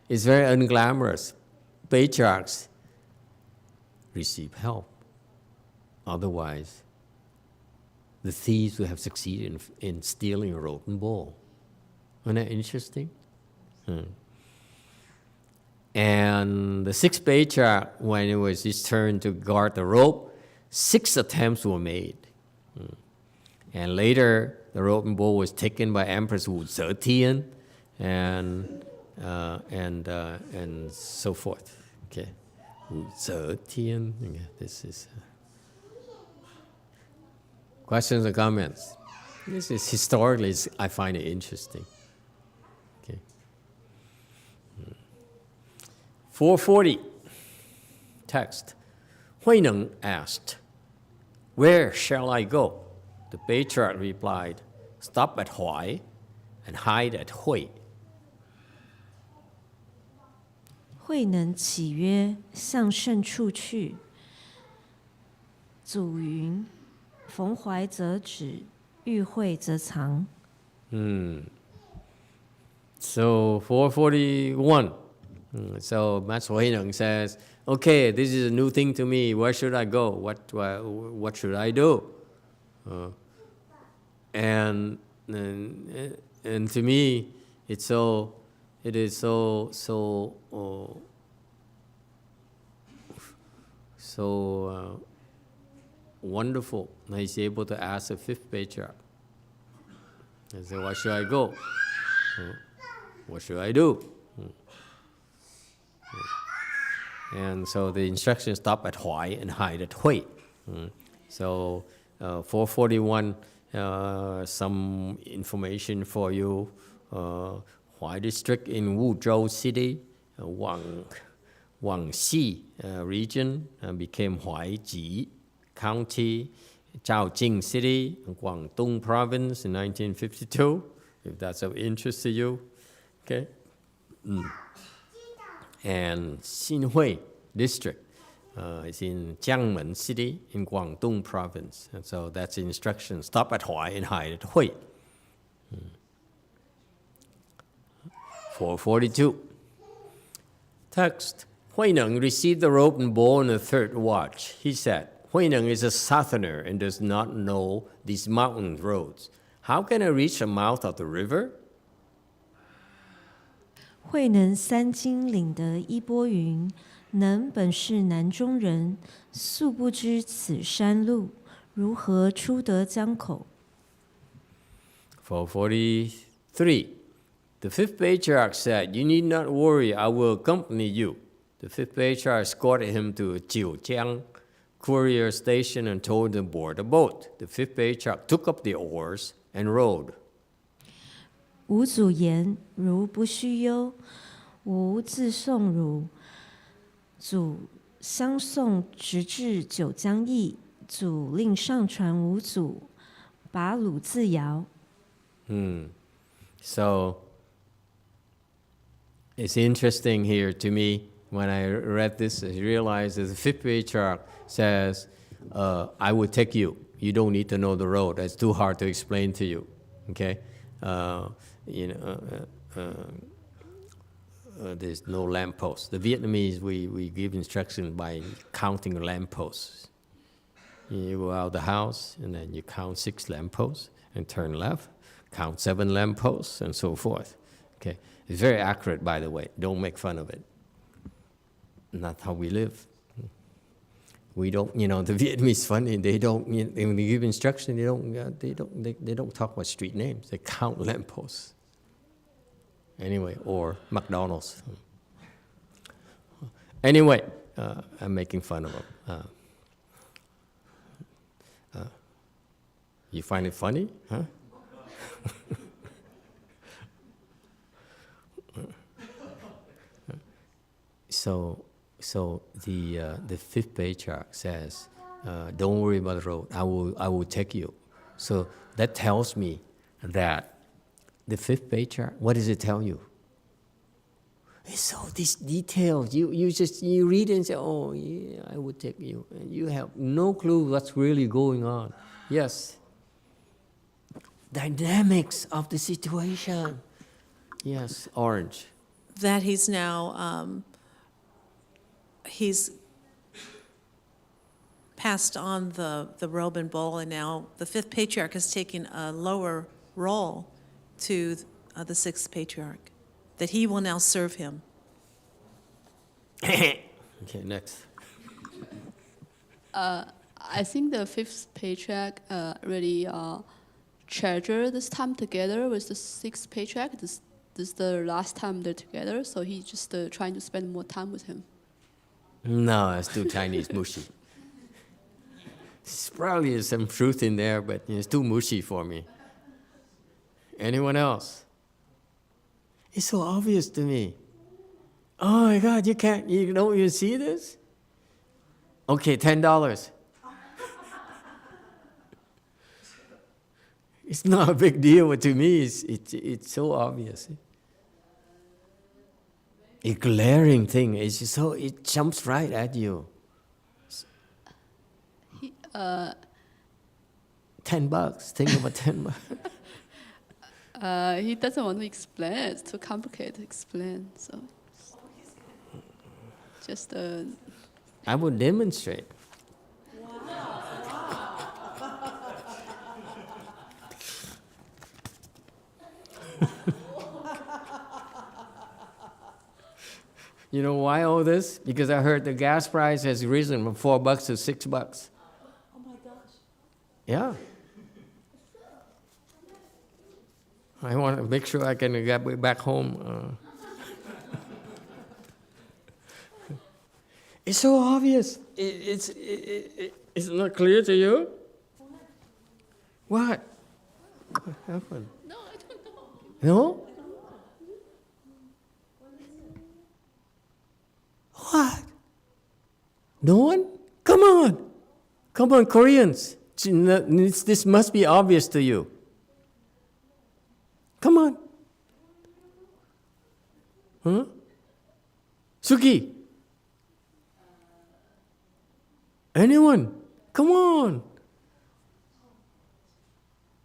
It's very unglamorous. Patriarchs receive help. Otherwise, the thieves who have succeeded in stealing a rope and bowl. Isn't that interesting? And the 6th Patriarch, when it was his turn to guard the rope, 6 attempts were made. And later, the rope and bowl was taken by Empress Wu Zetian, and so forth. Okay, Wu Zetian. This is questions or comments. This is historically, I find it interesting. Okay, 440 text. Hui Neng asked, "Where shall I go?" The patriarch replied, "Stop at Huai and hide at Hui." 慧能起曰：“向甚处去。”祖云：“逢怀则止，遇会则藏。” So 441. So Master Hui Neng says, "Okay, this is a new thing to me. Where should I go? What should I do?" And to me, it is so wonderful that he's able to ask the 5th Patriarch. He said, "Where should I go? What should I do?" And so the instructions stop at Huai and hide at Hui. So 441, some information for you. Huai district in Wuzhou City, Guangxi region became Huaiji County, Zhaojing City, Guangdong Province in 1952, if that's of interest to you. Okay. And Xinhui district is in Jiangmen City in Guangdong Province. And so that's the instruction. Stop at Huai and hide at Hui. 442. Text. Hui Neng received the rope and bowl on the 3rd watch. He said, "Hui Neng is a southerner and does not know these mountain roads. How can I reach the mouth of the river?" 慧能3经领得衣钵云：“能本是南中人，素不知此山路，如何出得江口？” 443. The 5th Patriarch said, "You need not worry, I will accompany you." The 5th Patriarch escorted him to Jiujiang courier station and told him to board a boat. The 5th Patriarch took up the oars and rowed. 吾祖言：“如不须忧，吾自送汝。”祖相送直至九江驿，祖令上传吾祖，把橹自摇。So it's interesting here to me. When I read this, I realized that the 5th Patriarch says, "I will take you. You don't need to know the road. It's too hard to explain to you." Okay, there's no lamppost. The Vietnamese, we give instruction by counting lampposts. You go out the house and then you count 6 lampposts and turn left, count 7 lampposts and so forth. Okay, it's very accurate, by the way. Don't make fun of it. Not how we live. We don't, the Vietnamese funny. They don't, when they give instruction, they don't talk about street names. They count lampposts. Anyway, or McDonald's. Anyway, I'm making fun of them. You find it funny, huh? So the 5th Patriarch says, "Don't worry about the road. I will take you." So that tells me that the 5th Patriarch, what does it tell you? It's all these details. You read and say, "Oh yeah, I will take you," and you have no clue what's really going on. Yes. Dynamics of the situation. Yes, Orange. That he's now he's passed on the robe and bowl, and now the fifth patriarch has taken a lower role to the sixth patriarch, that he will now serve him. Okay, next. I think the fifth patriarch really treasure this time together with the sixth patriarch. This is the last time they're together, so he's just trying to spend more time with him. No, it's too Chinese mushy. There's probably some truth in there, but it's too mushy for me. Anyone else? It's so obvious to me. Oh my God, you don't even see this? Okay, $10. It's not a big deal, but to me, it's so obvious. A glaring thing. It's just so it jumps right at you. $10. Think about $10. He doesn't want to explain. It's too complicated to explain. So just I would demonstrate. You know why all this? Because I heard the gas price has risen from $4 to $6. Oh my gosh. Yeah. I want to make sure I can get back home. It's so obvious. It's not clear to you? What? What happened? no, I don't know. No? What? No one? Come on. Come on, Koreans. This must be obvious to you. Come on. Huh? Suki. Anyone? Come on.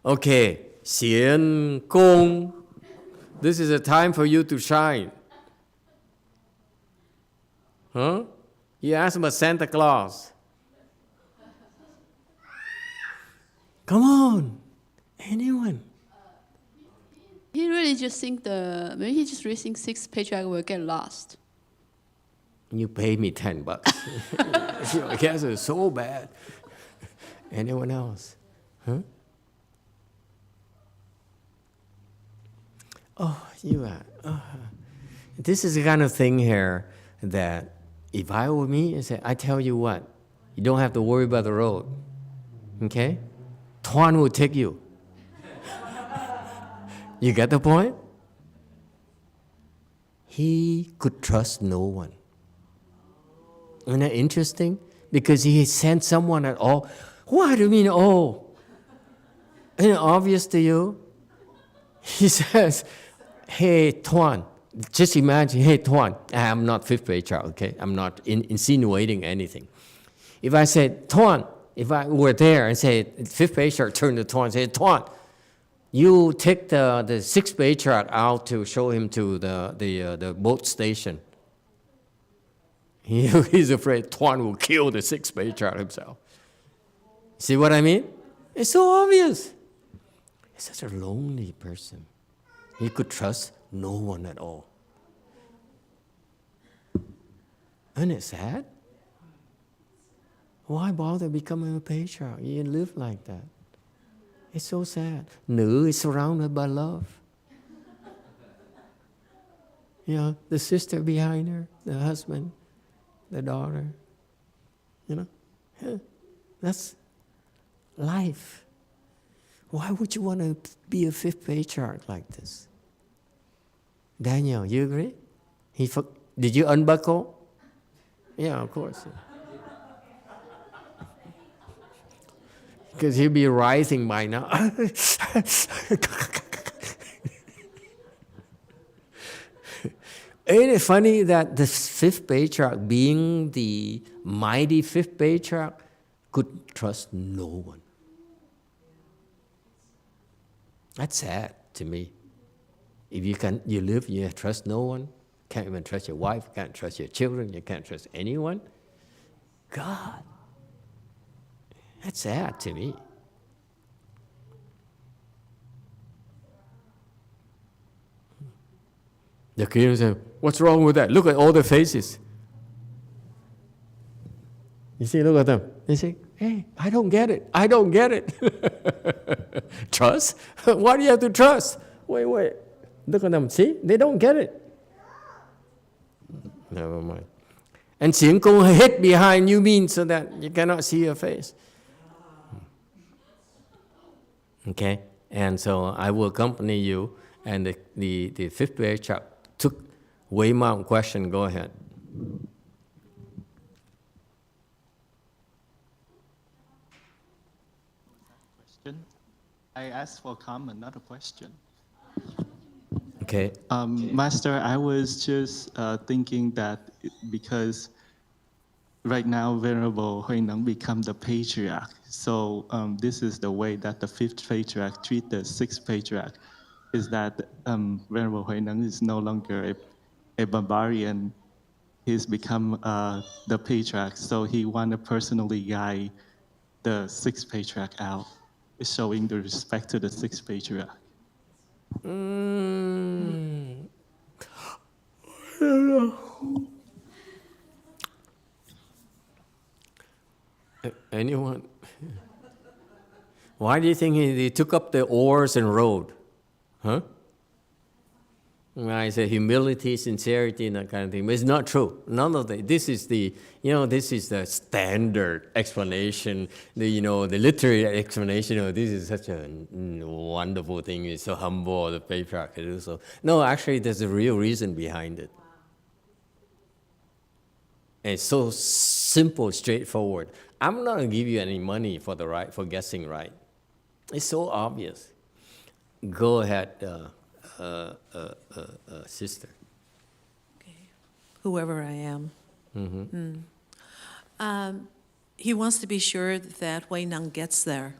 Okay. Xian Gong. This is a time for you to shine. Huh? You asked about Santa Claus. Come on. Anyone? He really just think maybe he just really thinks sixth patriarch will get lost. You pay me $10. I guess it's so bad. Anyone else? Huh? Oh, you are. This is the kind of thing here that if I were me, I tell you what, you don't have to worry about the road. Okay? Tuan will take you. You get the point? He could trust no one. Isn't that interesting? Because he sent someone at all. What do you mean, oh? Isn't it obvious to you? He says, hey, Tuan. Just imagine, hey, Tuan. I'm not fifth patriarch, okay? I'm not insinuating anything. If I said, Tuan, if I were there and say, fifth patriarch turned to Tuan and said, Tuan, you take the sixth patriarch out to show him to the boat station. He's afraid Tuan will kill the sixth patriarch himself. See what I mean? It's so obvious. He's such a lonely person. He could trust no one at all. Isn't it sad? Why bother becoming a patriarch? You live like that. It's so sad. Nữ is surrounded by love. You know, the sister behind her, the husband, the daughter. You know, yeah, that's life. Why would you want to be a fifth patriarch like this? Daniel, you agree? Did you unbuckle? Yeah, of course. Because he'll be writhing by now. Ain't it funny that the fifth patriarch, being the mighty fifth patriarch, could trust no one? That's sad to me. If you live, you trust no one. Can't even trust your wife. Can't trust your children. You can't trust anyone. God. That's sad to me. The Koreans say, what's wrong with that? Look at all the faces. You see, look at them. They say, hey, I don't get it. I don't get it. Trust? Why do you have to trust? Wait. Look at them. See? They don't get it. Never mind. And 行功 hid behind you means so that you cannot see your face. Okay? And so I will accompany you. And the Fifth Patriarch took Wei Mao question. Go ahead. I asked for a comment, not a question. Okay. Master, I was just thinking that because right now Venerable Huineng become the patriarch, so this is the way that the Fifth Patriarch treat the Sixth Patriarch, is that Venerable Huineng is no longer a barbarian. He's become the patriarch, so he want to personally guide the Sixth Patriarch out, showing the respect to the Sixth Patriarch. I don't know. Anyone? Why do you think he took up the oars and rowed? Huh? I say humility, sincerity, and that kind of thing. But it's not true. None of that. This is the standard explanation. The literary explanation. This is such a wonderful thing. It's so humble. The patriarch can do so. No, actually, there's a real reason behind it. And it's so simple, straightforward. I'm not gonna give you any money for guessing right. It's so obvious. Go ahead. Sister. Okay. Whoever I am. Mm-hmm. He wants to be sure that Wei Neng gets there.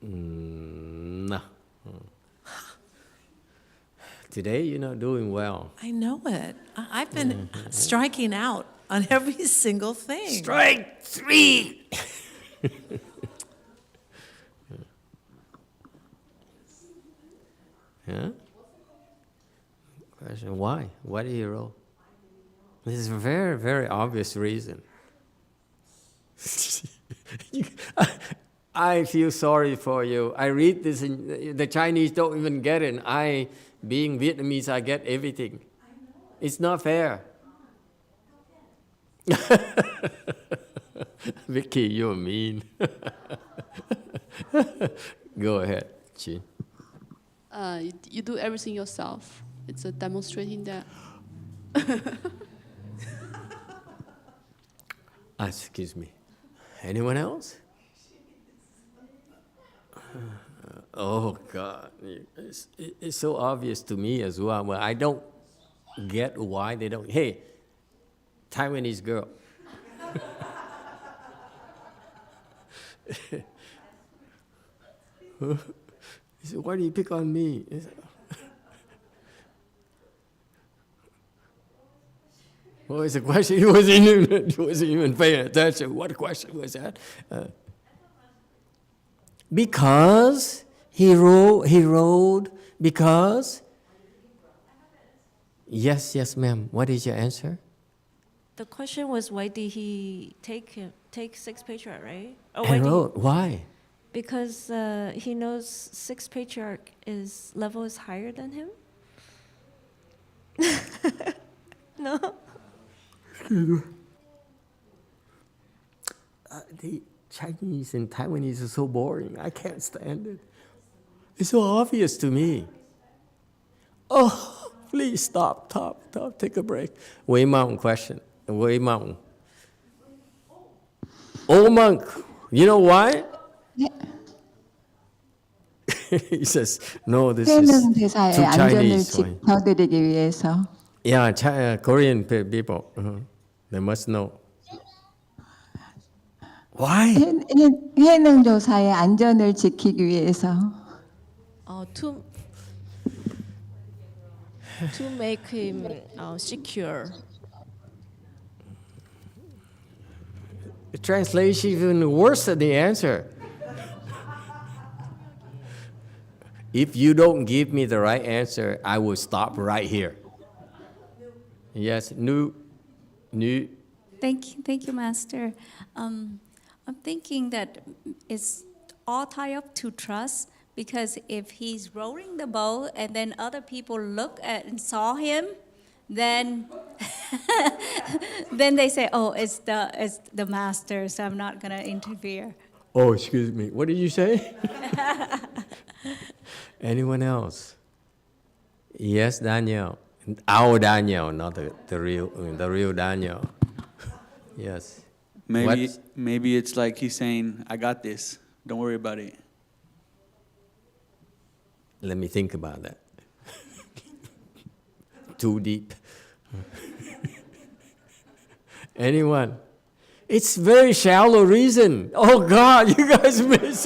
No. Today you're not doing well. I know it. I've been striking out on every single thing. Strike 3! Yeah? Question, why? Why did he roll? This is a very, very obvious reason. I feel sorry for you. I read this, and the Chinese don't even get it. I, being Vietnamese, I get everything. It's not fair. Vicky, you're mean. Go ahead, Chin. You do everything yourself. It's a demonstrating that. Excuse me. Anyone else? Oh, God. It's so obvious to me as well. Well, I don't get why they don't. Hey, Taiwanese girl. He said, why do you pick on me? What was the question? He wasn't even paying attention. What question was that? Because he rode because? Yes, ma'am. What is your answer? The question was, why did he take Sixth Patriarch, right? Oh, And rode. Why? Because he knows Sixth Patriarch level is higher than him. No. The Chinese and Taiwanese are so boring. I can't stand it. It's so obvious to me. Oh, please stop. Take a break. Wei Mountain question. Wei Mountain. Old monk. You know why? He says, no, this is 대사의 too 안전을 Chinese. 지켜드리기 위해서 Yeah, Korean people. They must know. Why? 해능 조사의 안전을 지키기 위해서 To make him secure. The translation is even worse than the answer. If you don't give me the right answer, I will stop right here. Yes, nu. Thank you, Master. I'm thinking that it's all tied up to trust, because if he's rolling the bowl and then other people look at and saw him, then then they say, "Oh, it's the master, so I'm not gonna interfere." Oh, excuse me. What did you say? Anyone else? Yes, Daniel. Our Daniel, not the real Daniel. Yes. Maybe it's like he's saying, "I got this. Don't worry about it." Let me think about that. Too deep. Anyone? It's very shallow reason. Oh God, you guys missed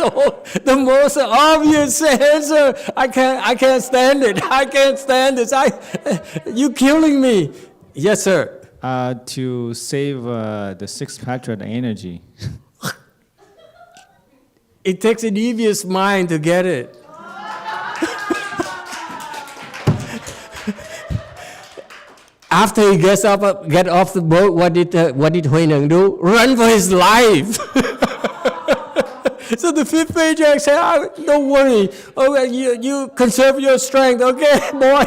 the most obvious answer. I can't stand it. I can't stand this. You killing me. Yes, sir. To save the Sixth Patriarch energy. It takes a devious mind to get it. After he get off the boat, what did Hui Neng do? Run for his life. So the Fifth Patriarch said, "Don't worry. Okay, you conserve your strength, okay, boy."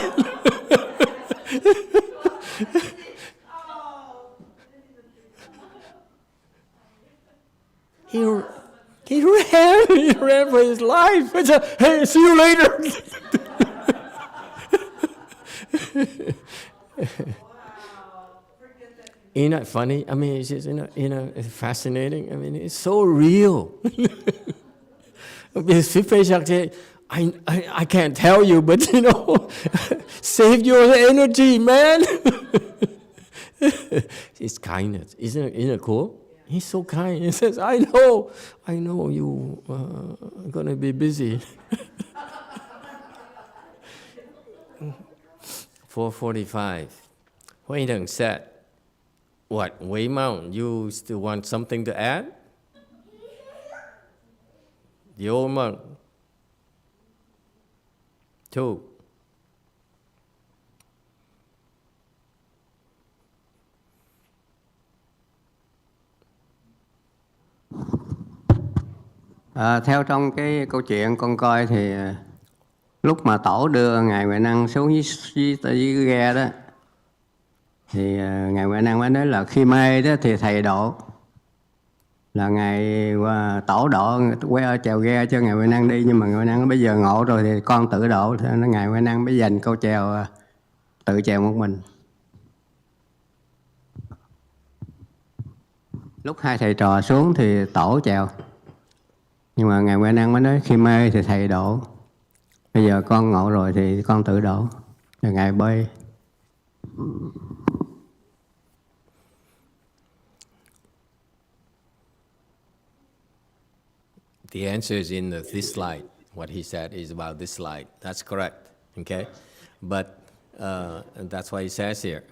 He ran for his life. He said, "Hey, see you later." Isn't that funny? I mean, it's just it's fascinating. I mean, it's so real. Because Fifth Patriarch said, I can't tell you, but save your energy, man. It's kindness. Isn't it cool? He's so kind. He says, I know you are going to be busy. 4:45. Hui Neng said, "What, Wei Mao, you still want something to add?" The old monk. 2. Theo trong cái câu chuyện con coi thì lúc mà tổ đưa ngài Huệ Năng xuống dưới ghe đó, thì ngài Huệ Năng mới nói là khi mê đó thì thầy độ, là ngài tổ độ chèo ghe cho ngài Huệ Năng đi, nhưng mà ngài Huệ Năng bây giờ ngộ rồi thì con tự độ, thì ngài Huệ Năng mới dành câu chèo tự chèo một mình. Lúc hai thầy trò xuống thì tổ chèo, nhưng mà ngài Huệ Năng mới nói khi mê thì thầy độ, bây giờ con ngộ rồi thì con tự độ, rồi ngài bơi. The answer is in this slide. What he said is about this slide. That's correct. Okay, but that's why he says here.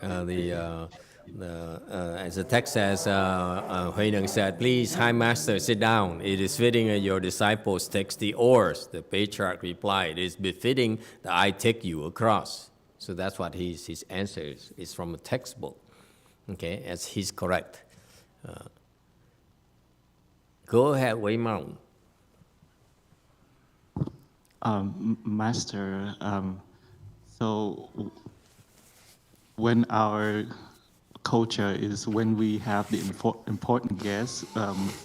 As the text says, Hui Neng said, "Please, High Master, sit down. It is fitting that your disciples takes the oars." The Patriarch replied, "It is befitting that I take you across." So that's what his answer is. It's from a textbook. Okay, as he's correct. Go ahead, Wei Mao. Master, so when our culture is when we have the important guests,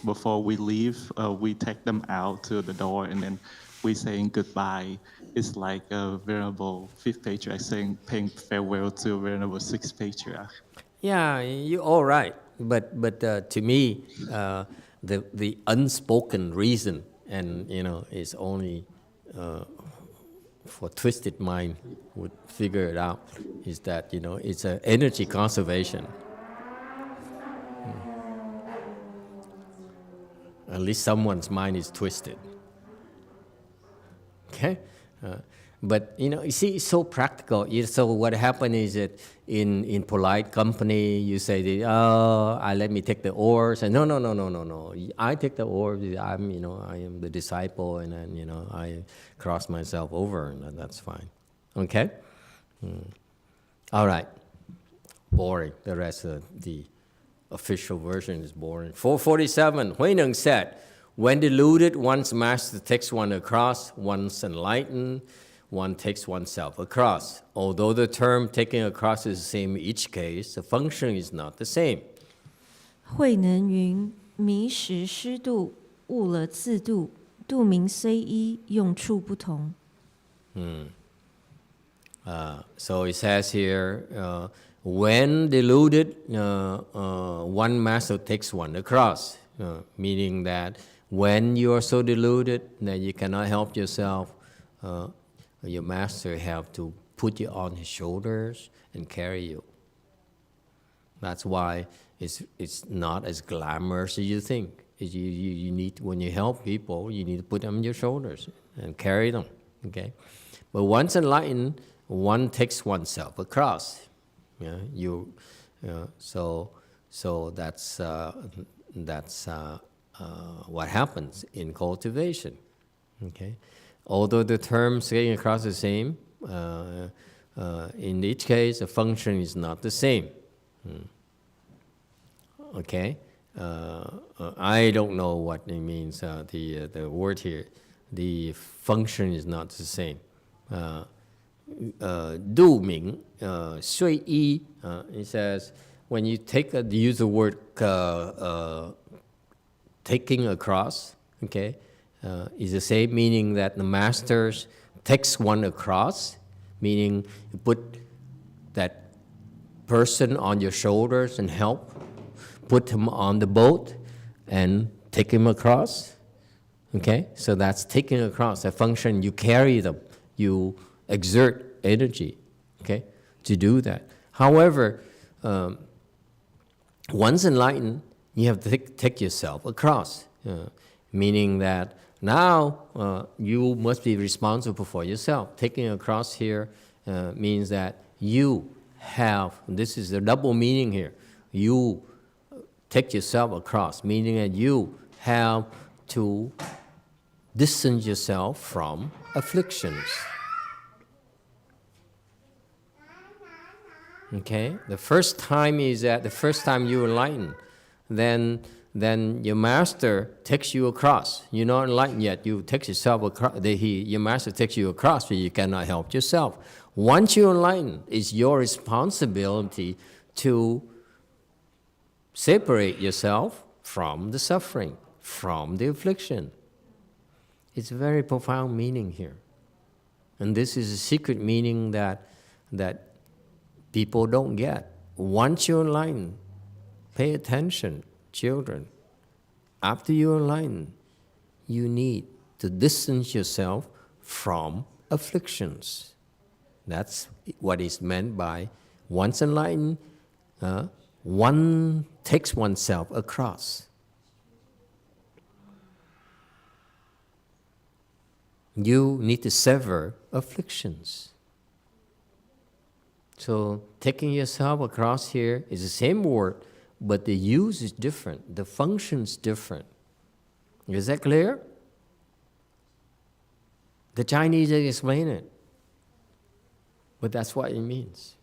before we leave, we take them out to the door and then we saying goodbye. It's like a Venerable Fifth Patriarch paying farewell to Venerable Sixth Patriarch. Yeah, you're all right. But to me, the unspoken reason, and is only for twisted mind would figure it out, is that it's an energy conservation. At least someone's mind is twisted. Okay, But you see, it's so practical. So what happened is that in polite company, you say, let me take the oars. And no. I take the oars. I am the disciple, and then I cross myself over, and that's fine. Okay. All right. Boring. The rest of the official version is boring. 447. Hui Neng said, when deluded, one's master takes one across. Once enlightened, one takes oneself across. Although the term taking across is the same in each case, the function is not the same. 慧能云：迷时失度，悟了自度。度名虽一，用处不同。So it says here, when deluded, one master takes one across, meaning that when you are so deluded that you cannot help yourself, your master have to put you on his shoulders and carry you. That's why it's not as glamorous as you think. You need, when you help people, you need to put them on your shoulders and carry them. Okay, but once enlightened, one takes oneself across. So that's what happens in cultivation. Okay, although the terms getting across the same, in each case the function is not the same. Okay, I don't know what it means. The word here, the function is not the same. Du ming sui yi. It says when you use the word taking across, okay, is the same meaning that the masters takes one across, meaning you put that person on your shoulders and help, put him on the boat and take him across. Okay, so that's taking across. That function, you carry them, you exert energy, okay, to do that. However, once enlightened, you have to take yourself across, meaning that now you must be responsible for yourself. Taking across here means that you have, this is the double meaning here, you take yourself across, meaning that you have to distance yourself from afflictions. Okay, the first time is that the first time you enlighten, then your master takes you across. You're not enlightened yet. You take yourself across. Your master takes you across, but you cannot help yourself. Once you enlighten, it's your responsibility to separate yourself from the suffering, from the affliction. It's a very profound meaning here, and this is a secret meaning that people don't get. Once you're enlightened, pay attention, children. After you're enlightened, you need to distance yourself from afflictions. That's what is meant by once enlightened, one takes oneself across. You need to sever afflictions. So taking yourself across here is the same word, but the use is different. The function is different. Is that clear? The Chinese explain it, but that's what it means.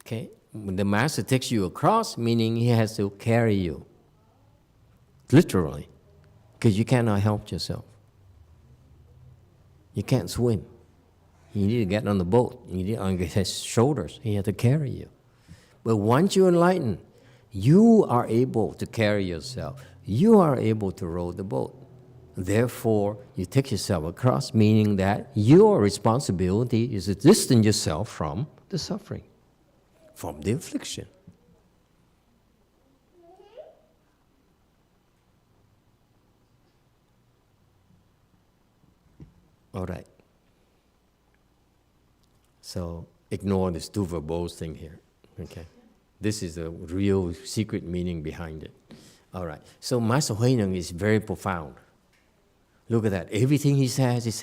Okay, when the master takes you across, meaning he has to carry you, literally, because you cannot help yourself. You can't swim. You need to get on the boat. You need on his shoulders. He has to carry you. But once you enlighten, you are able to carry yourself. You are able to row the boat. Therefore, you take yourself across, meaning that your responsibility is to distance yourself from the suffering, from the affliction. All right. So ignore this two verbose thing here. Okay, this is the real secret meaning behind it. All right. So Master Hui Neng is very profound. Look at that. Everything he says, it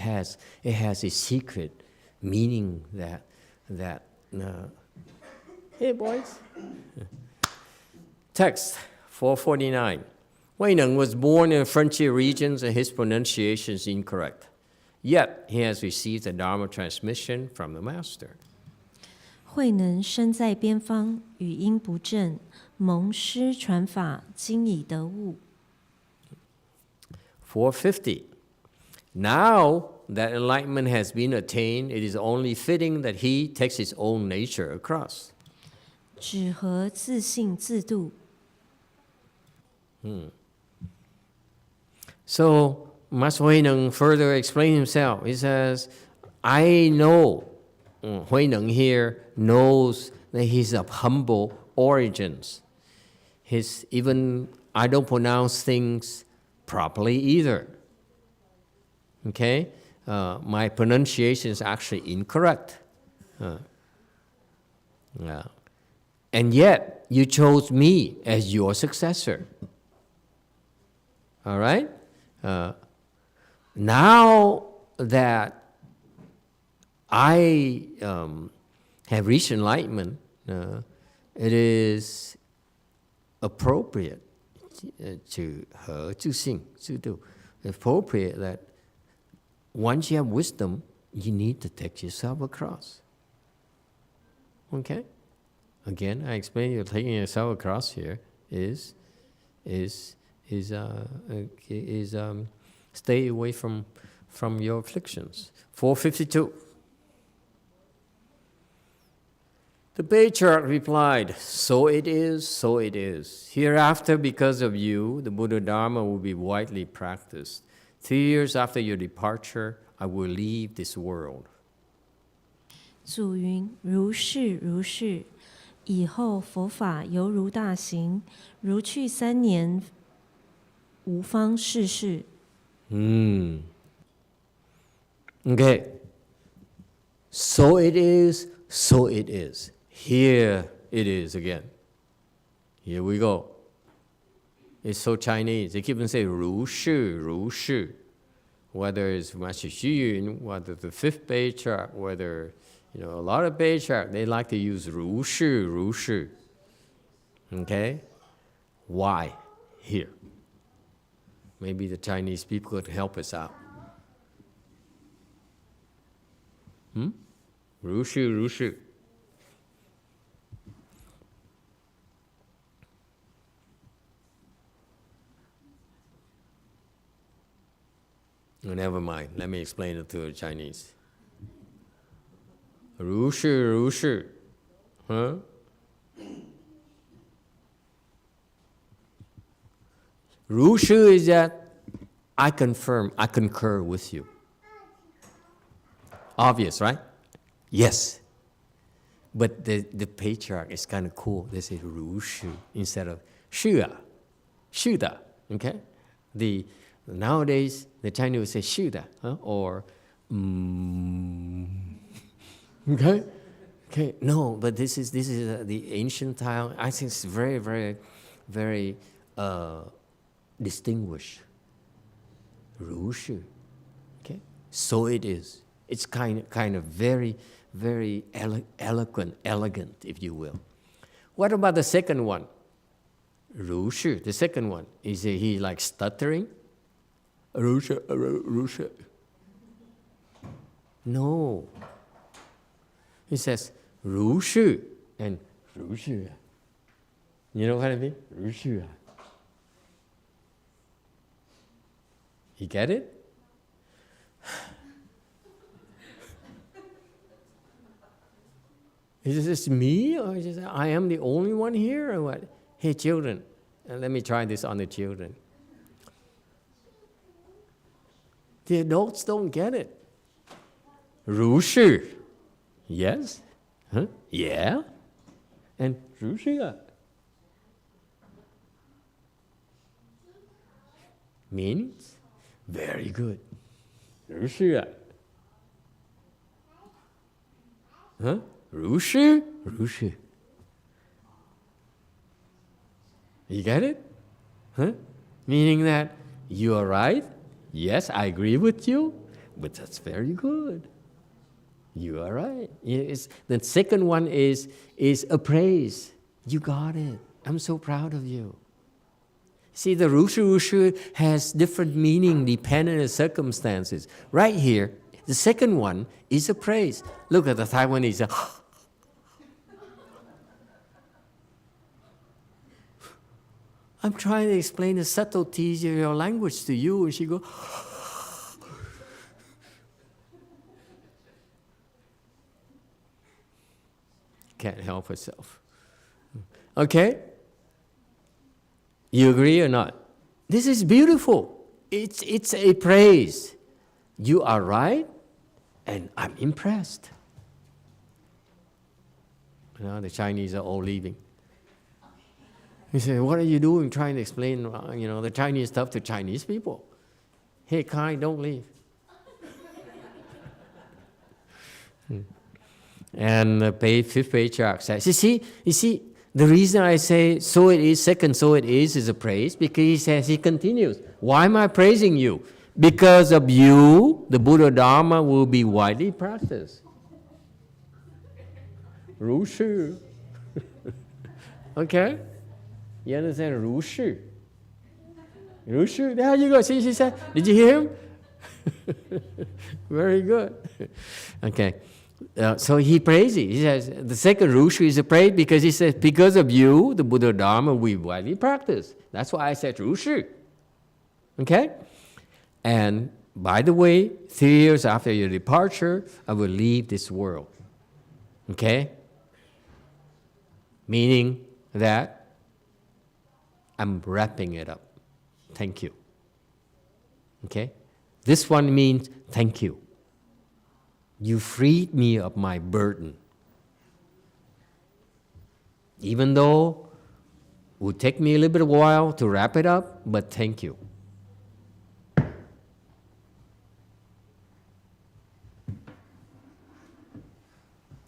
has a secret meaning that hey, boys. Text 449. Wei Neng was born in frontier regions and his pronunciation is incorrect. Yet he has received the Dharma transmission from the master. 慧能身在边方，语音不正，蒙师传法，今已得悟。450. Now that enlightenment has been attained, it is only fitting that he takes his own nature across. 只合自性自度。So, Master Hui Neng further explained himself. He says, I know, Hui Neng here knows that he's of humble origins. Even I don't pronounce things properly either. Okay? My pronunciation is actually incorrect. And yet, you chose me as your successor. All right? Now that I have reached enlightenment, it is appropriate to her, to sing, to do. Appropriate that once you have wisdom, you need to take yourself across. Okay? Again, I explained you're taking yourself across here is stay away from your afflictions. 452. The Patriarch replied, so it is, so it is. Hereafter, because of you, the Buddha Dharma will be widely practiced. 3 years after your departure, I will leave this world. 祖云：如是如是，以后佛法犹如大行，如去3年，无方世事。Okay. So it is, so it is. Here it is again. Here we go. It's so Chinese. They keep on saying 如是, 如是. Whether it's Master Xu Yun, whether the Fifth Patriarch, whether, a lot of patriarchs, they like to use 如是, 如是. Okay? Why? Here. Maybe the Chinese people could help us out. 如是, 如是. Oh, never mind. Let me explain it to the Chinese. 如是, 如是. Huh? 如是 is that I confirm, I concur with you. Obvious, right? Yes. But the Patriarch is kind of cool. They say 如是 instead of 是啊, 是的, okay? Nowadays, the Chinese would say 是的, or okay? Okay, no, but this is the ancient style. I think it's very, very, very distinguished. 如是, okay? So it is. It's kind of very, very elegant, if you will. What about the second one? 如是, the second one. Is he like stuttering? 如是, 如是. No. He says 如是 and 如是. You know what I mean? 如是. You get it? Is this me, or is I am the only one here, or what? Hey, children, let me try this on the children. The adults don't get it. 如是, yes, huh? Yeah, and 如是啊. Means very good. 如是啊. Huh? 如是, 如是. You get it? Huh? Meaning that you are right, Yes, I agree with you, but that's very good. You are right. The second one is appraise. You got it. I'm so proud of you. See, the rushu has different meaning depending on the circumstances. Right here, the second one is appraise. Look at the Taiwanese. I'm trying to explain the subtleties of your language to you, and she goes, can't help herself. Okay? You agree or not? This is beautiful. It's a praise. You are right, and I'm impressed. Now the Chinese are all leaving. He said, what are you doing trying to explain the Chinese stuff to Chinese people? Hey, Kai, don't leave. And the Fifth Patriarch says, you see, the reason I say so it is, second so it is a praise, because he continues, why am I praising you? Because of you, the Buddha Dharma will be widely practiced. Rushu. Okay? You understand? Rushu. Rushu, there you go. See, she said, did you hear him? Very good. Okay. So he praises. He says, the second Rushu is a praise because he says, because of you, the Buddha Dharma, we widely practice. That's why I said Rushu. Okay? And by the way, 3 years after your departure, I will leave this world. Okay? Meaning that I'm wrapping it up. Thank you. Okay? This one means thank you. You freed me of my burden. Even though it would take me a little bit of a while to wrap it up, but thank you.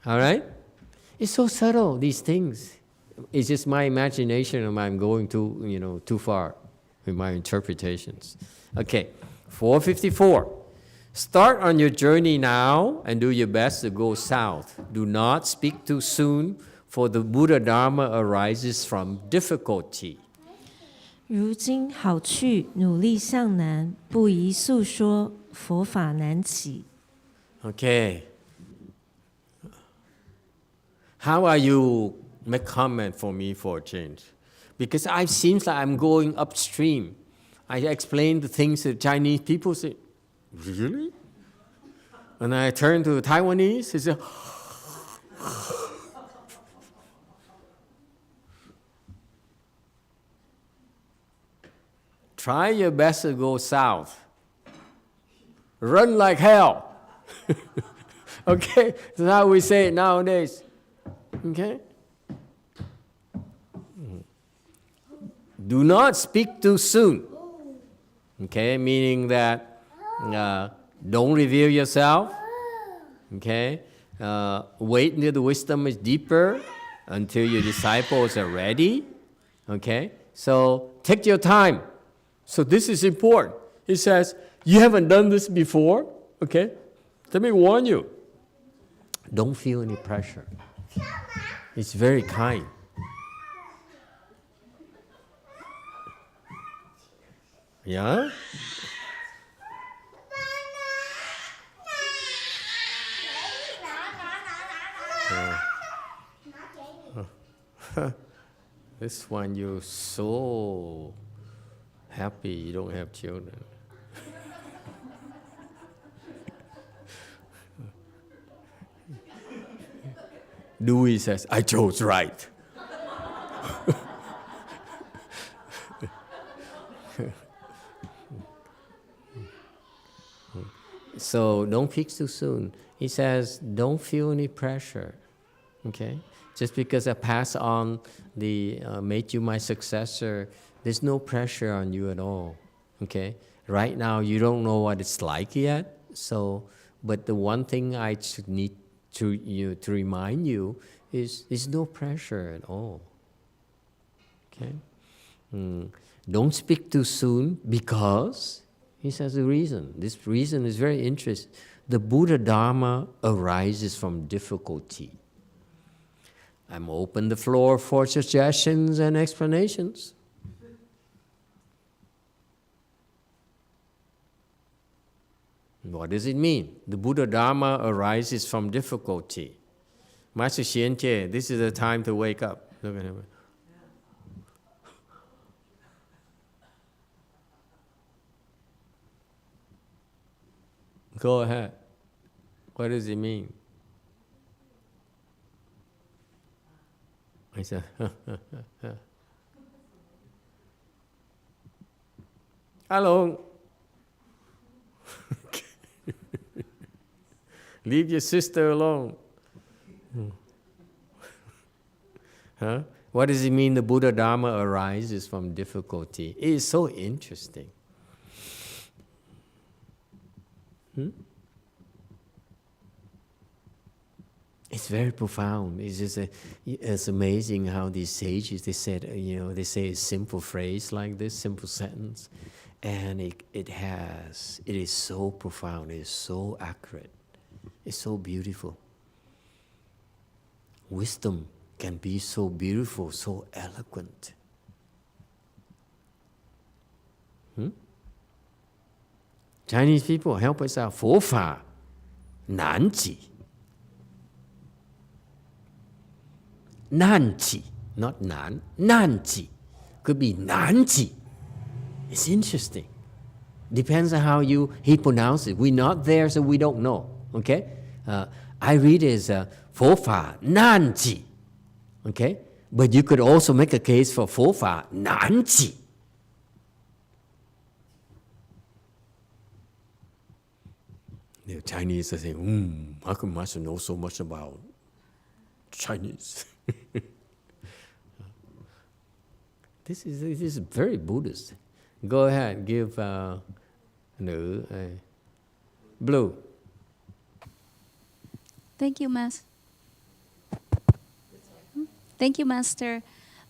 All right? It's so subtle, these things. It's just my imagination, and I'm going too far with my interpretations. Okay, 454. Start on your journey now and do your best to go south. Do not speak too soon, for the Buddha Dharma arises from difficulty. 如今好去，努力向南，不宜诉说，佛法难起。 Okay. How are you? Make comment for me for a change. Because it seems like I'm going upstream. I explain the things that Chinese people say, really? And I turn to the Taiwanese, they say, try your best to go south. Run like hell. Okay? That's how we say it nowadays. Okay? Do not speak too soon. Okay? Meaning that don't reveal yourself. Okay? Wait until the wisdom is deeper, until your disciples are ready. Okay? So take your time. So this is important. He says, you haven't done this before. Okay? Let me warn you. Don't feel any pressure. It's very kind. Yeah? This one, you're so happy you don't have children. Dewey says, I chose right. So don't fix too soon. He says, don't feel any pressure. Okay? Just because I pass on made you my successor, there's no pressure on you at all. Okay? Right now, you don't know what it's like yet. So, but the one thing I need to remind you is there's no pressure at all. Okay? Don't speak too soon because He says the reason. This reason is very interesting. The Buddha Dharma arises from difficulty. I'm open the floor for suggestions and explanations. What does it mean? The Buddha Dharma arises from difficulty. Master Xianjie, this is the time to wake up. Look at him. Go ahead. What does it mean? I said, hello. Leave your sister alone. Huh? What does it mean the Buddha Dharma arises from difficulty? It is so interesting. It's very profound. It's just it's amazing how these sages, they said, they say a simple phrase like this, simple sentence, and it is so profound, it is so accurate, it's so beautiful. Wisdom can be so beautiful, so eloquent. Chinese people, help us out. 佛法难解. Nanji, not nan, nanji. Could be nanji. It's interesting. Depends on how he pronounces it. We're not there, so we don't know. Okay? I read it as 佛法难解. Okay? But you could also make a case for 佛法难解. The Chinese are saying, how come Master knows so much about Chinese? This is very Buddhist. Go ahead, give nữ blue. Thank you, Master. Thank you, Master.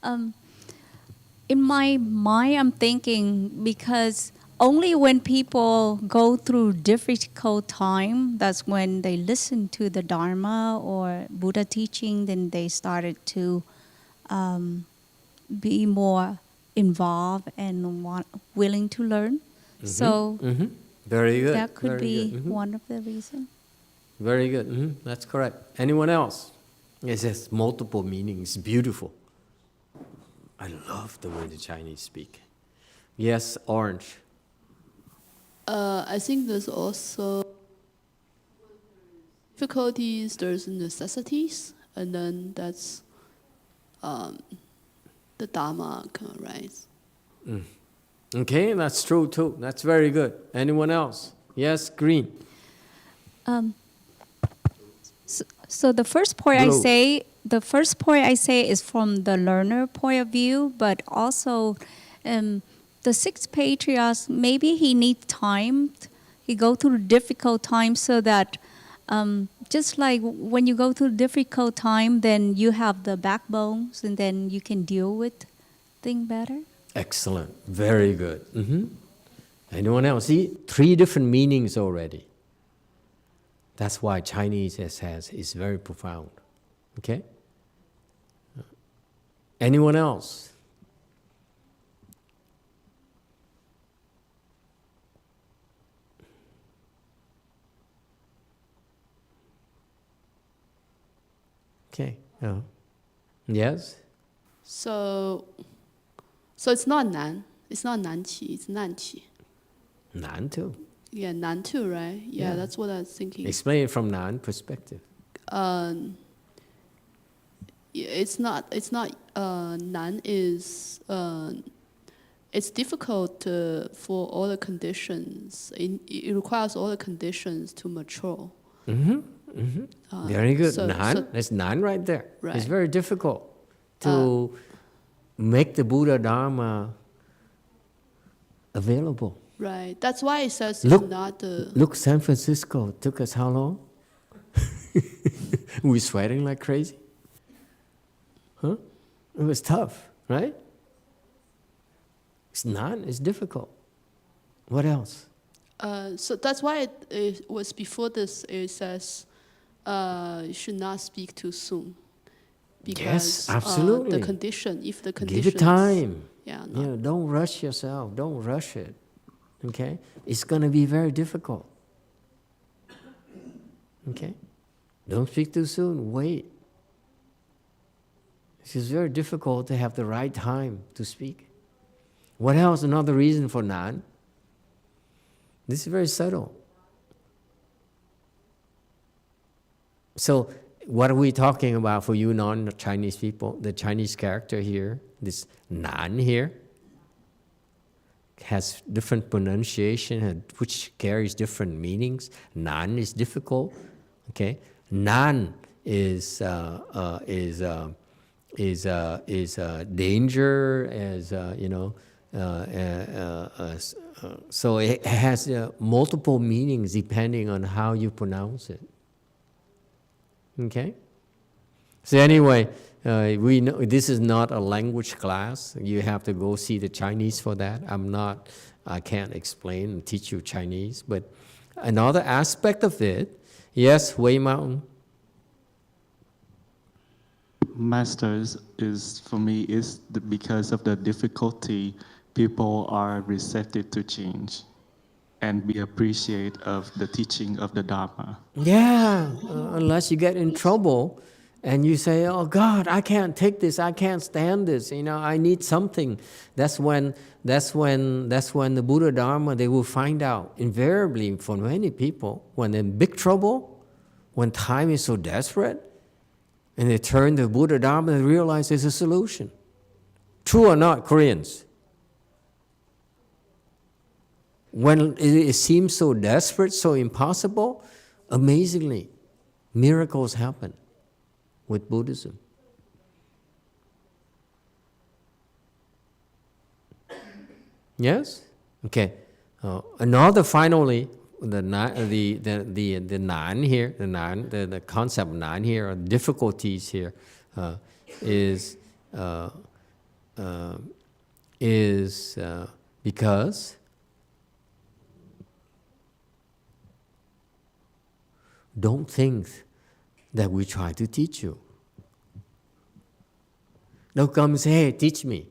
In my mind, I'm thinking because only when people go through difficult time, that's when they listen to the Dharma or Buddha teaching, then they started to be more involved and willing to learn. So Very good. that could Very be good. one of the reasons. Very good. That's correct. Anyone else? It has multiple meanings. Beautiful. I love the way the Chinese speak. Yes, Orange. I think there's also difficulties, there's necessities, and then that's the Dharma can arise. Okay, that's true too. That's very good. Anyone else? Yes, Green. So the first point Blue. I say is from the learner point of view, but also the 6th Patriarch, maybe he needs time. He go through difficult times so that just like when you go through difficult time, then you have the backbones and then you can deal with things better. Excellent. Very good. Anyone else? See, 3 different meanings already. That's why Chinese is very profound. Okay? Anyone else? Okay. Yes? So it's not nan. It's not nanqi. It's nanqi. Nan too. Yeah, nan too, right? Yeah, Yeah. that's what I was thinking. Explain it from Nan perspective. It's not. Nan is. It's difficult for all the conditions. It requires all the conditions to mature. Very good. so- Nan. so- That's Nan right there. It's Right. very difficult to make the Buddha Dharma available. Right. That's why it says Look- it's not the. Look, San Francisco took us how long? We're sweating like crazy. Huh? It was tough, right? It's not, it's difficult. What else? So that's why it was before this. It says you should not speak too soon. Because, yes, absolutely. The condition, if the conditions... Give it time. Yeah, don't rush yourself. Don't rush it. Okay? It's going to be very difficult. Okay? Don't speak too soon. Wait. It's very difficult to have the right time to speak. What else? Another reason for nan? This is very subtle. So, what are we talking about for you non-Chinese people? The Chinese character here, this nan here, has different pronunciation which carries different meanings. Nan is difficult. Okay, nan is danger, as so it has multiple meanings depending on how you pronounce it. Okay? So anyway, we know this is not a language class. You have to go see the Chinese for that. I can't explain and teach you Chinese. But another aspect of it, yes, Wei Mountain. Masters is, for me, because of the difficulty, people are receptive to change and be appreciative of the teaching of the Dharma. Yeah, unless you get in trouble and you say, oh God, I can't take this, I can't stand this, I need something. That's when the Buddha Dharma, they will find out, invariably for many people, when they're in big trouble, when time is so desperate, and they turn to Buddha Dharma, they realize there's a solution. True or not, Koreans? When it seems so desperate, so impossible, amazingly, miracles happen with Buddhism. Yes? Okay. Another, finally, the nan here, the concept of nan here, or difficulties here, is because don't think that we try to teach you. Don't come and say, hey, teach me.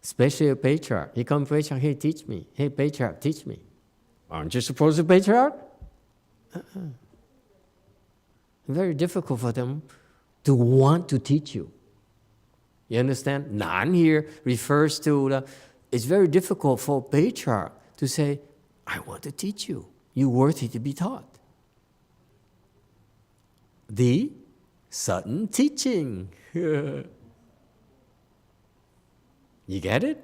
Especially a patriarch. He comes, patriarch, hey, teach me. Hey, patriarch, teach me. Aren't you supposed to be patriarch? Very difficult for them to want to teach you. You understand? Nan here refers to it's very difficult for a patriarch to say, I want to teach you. You're worthy to be taught. The sudden teaching. You get it?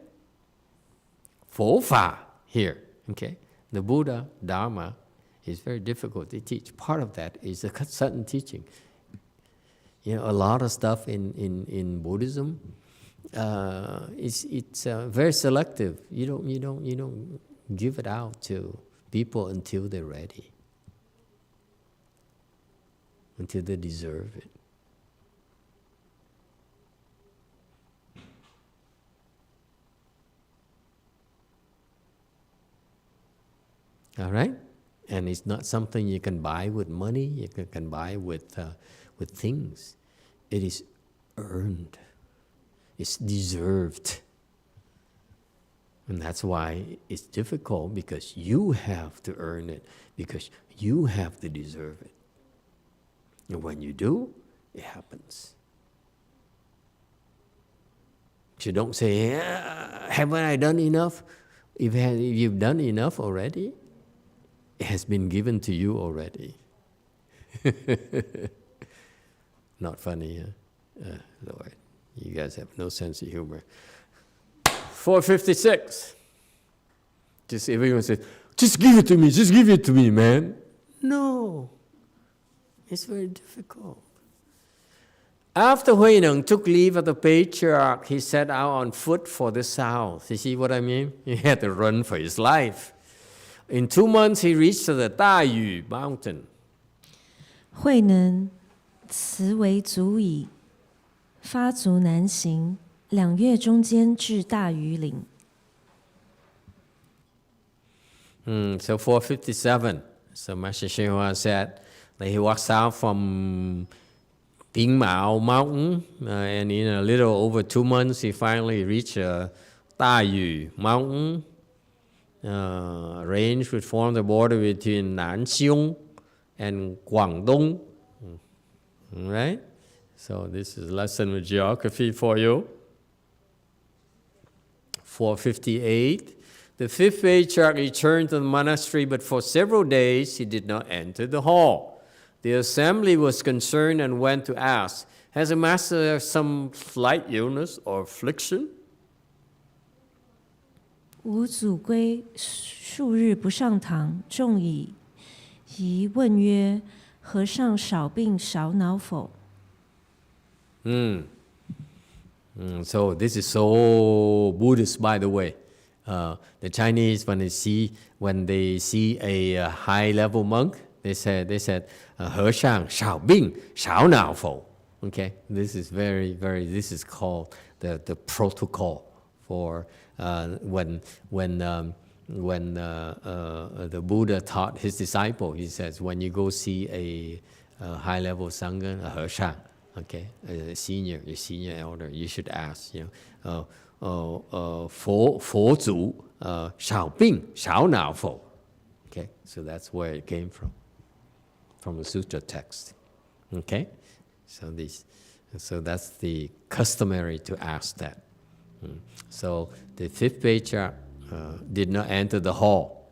Fo Fa here. Okay? The Buddha, Dharma, is very difficult to teach. Part of that is the sudden teaching. A lot of stuff in Buddhism, it's very selective. You don't give it out to people until they're ready, until they deserve it. All right? And it's not something you can buy with money, you can buy with things. It is earned. It's deserved. And that's why it's difficult, because you have to earn it, because you have to deserve it. And when you do, it happens. So don't say, haven't I done enough? If you've done enough already, it has been given to you already. Not funny, huh? Lord, you guys have no sense of humor. 456. Just everyone says, just give it to me, man. No, it's very difficult. After Hui Neng took leave of the patriarch, he set out on foot for the south. You see what I mean? He had to run for his life. In 2 months, he reached the Dayu mountain. 慧能慈为足矣，发足南行，2月中间至大余岭。So 457, so Master YongHua said that he walks out from Ting Mao Mountain, and in a little over 2 months, he finally reached Dayu Mountain, range which formed the border between Nanxiong and Guangdong. Right? So this is a lesson with geography for you. 458. The fifth patriarch returned to the monastery, but for several days he did not enter the hall. The assembly was concerned and went to ask, has the master some slight illness or affliction? 吾祖归数日不上堂，众疑问曰：和尚少病少恼否？ So this is so Buddhist, by the way. The Chinese, when they see a high-level monk, they said, 和尚少病少恼否. Okay, this is this is called the protocol for when the Buddha taught his disciple. He says, when you go see a high-level sangha, a 和尚, okay, your senior elder, you should ask, 佛祖少病少恼否? Okay, so that's where it came from the sutra text. Okay, so that's the customary to ask that. So the fifth patriarch did not enter the hall,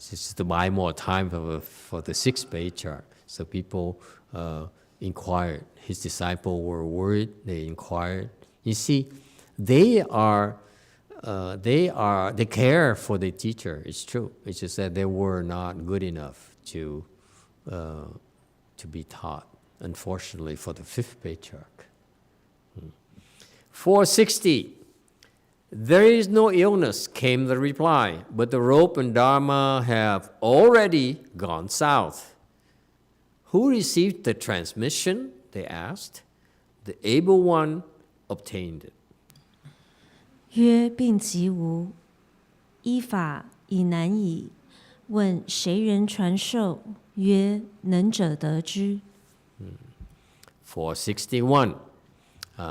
just to buy more time for the sixth patriarch. So people inquired. His disciples were worried. They inquired. You see, they care for the teacher. It's true. It's just that they were not good enough to be taught, unfortunately, for the fifth patriarch. 460. There is no illness, came the reply, but the robe and Dharma have already gone south. Who received the transmission? They asked. The able one obtained it. 曰：病疾无，依法已难矣。问谁人传授？曰：能者得之。461.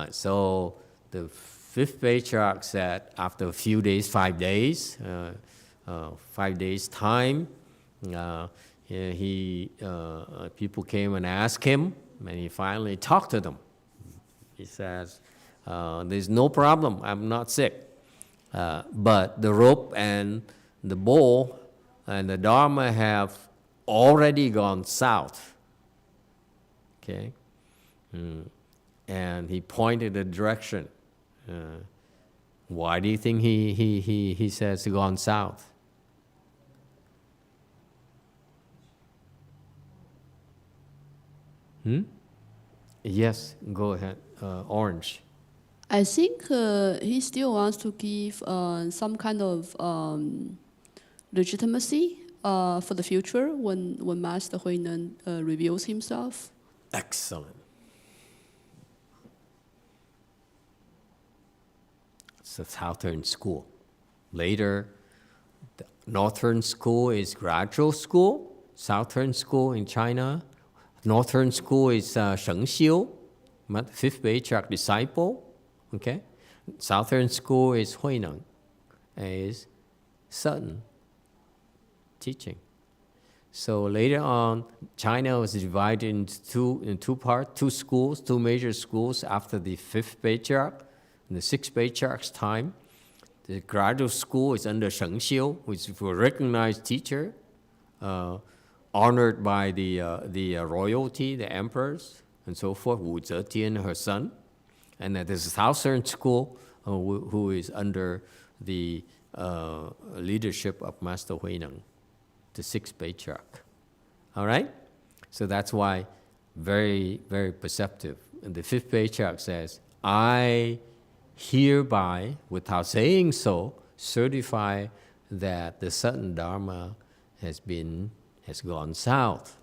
So the fifth patriarch said, after a few days, 5 days, 5 days time, people came and asked him, and he finally talked to them. He says, there's no problem, I'm not sick. But the rope and the bowl and the Dharma have already gone south. Okay? And he pointed the direction. Why do you think he says gone south? Yes, go ahead. Orange. I think he still wants to give some kind of legitimacy for the future when Master Huineng reveals himself. Excellent. It's the Southern School. Later, the Northern School is gradual school. Southern School in China. Northern School is Shengxiu, fifth patriarch disciple. Okay, Southern School is Huineng, is Sutton teaching. So later on, China was divided into two parts, two schools, two major schools after the fifth patriarch. In the sixth patriarch's time, the graduate school is under Shengxiu, which is a recognized teacher, honored by the royalty, the emperors, and so forth. Wu Zetian, her son. And there's a Southern School who is under the leadership of Master Huineng, the sixth patriarch. All right? So that's why very, very perceptive. And the fifth patriarch says, I hereby, without saying so, certify that the Sutton Dharma has gone south.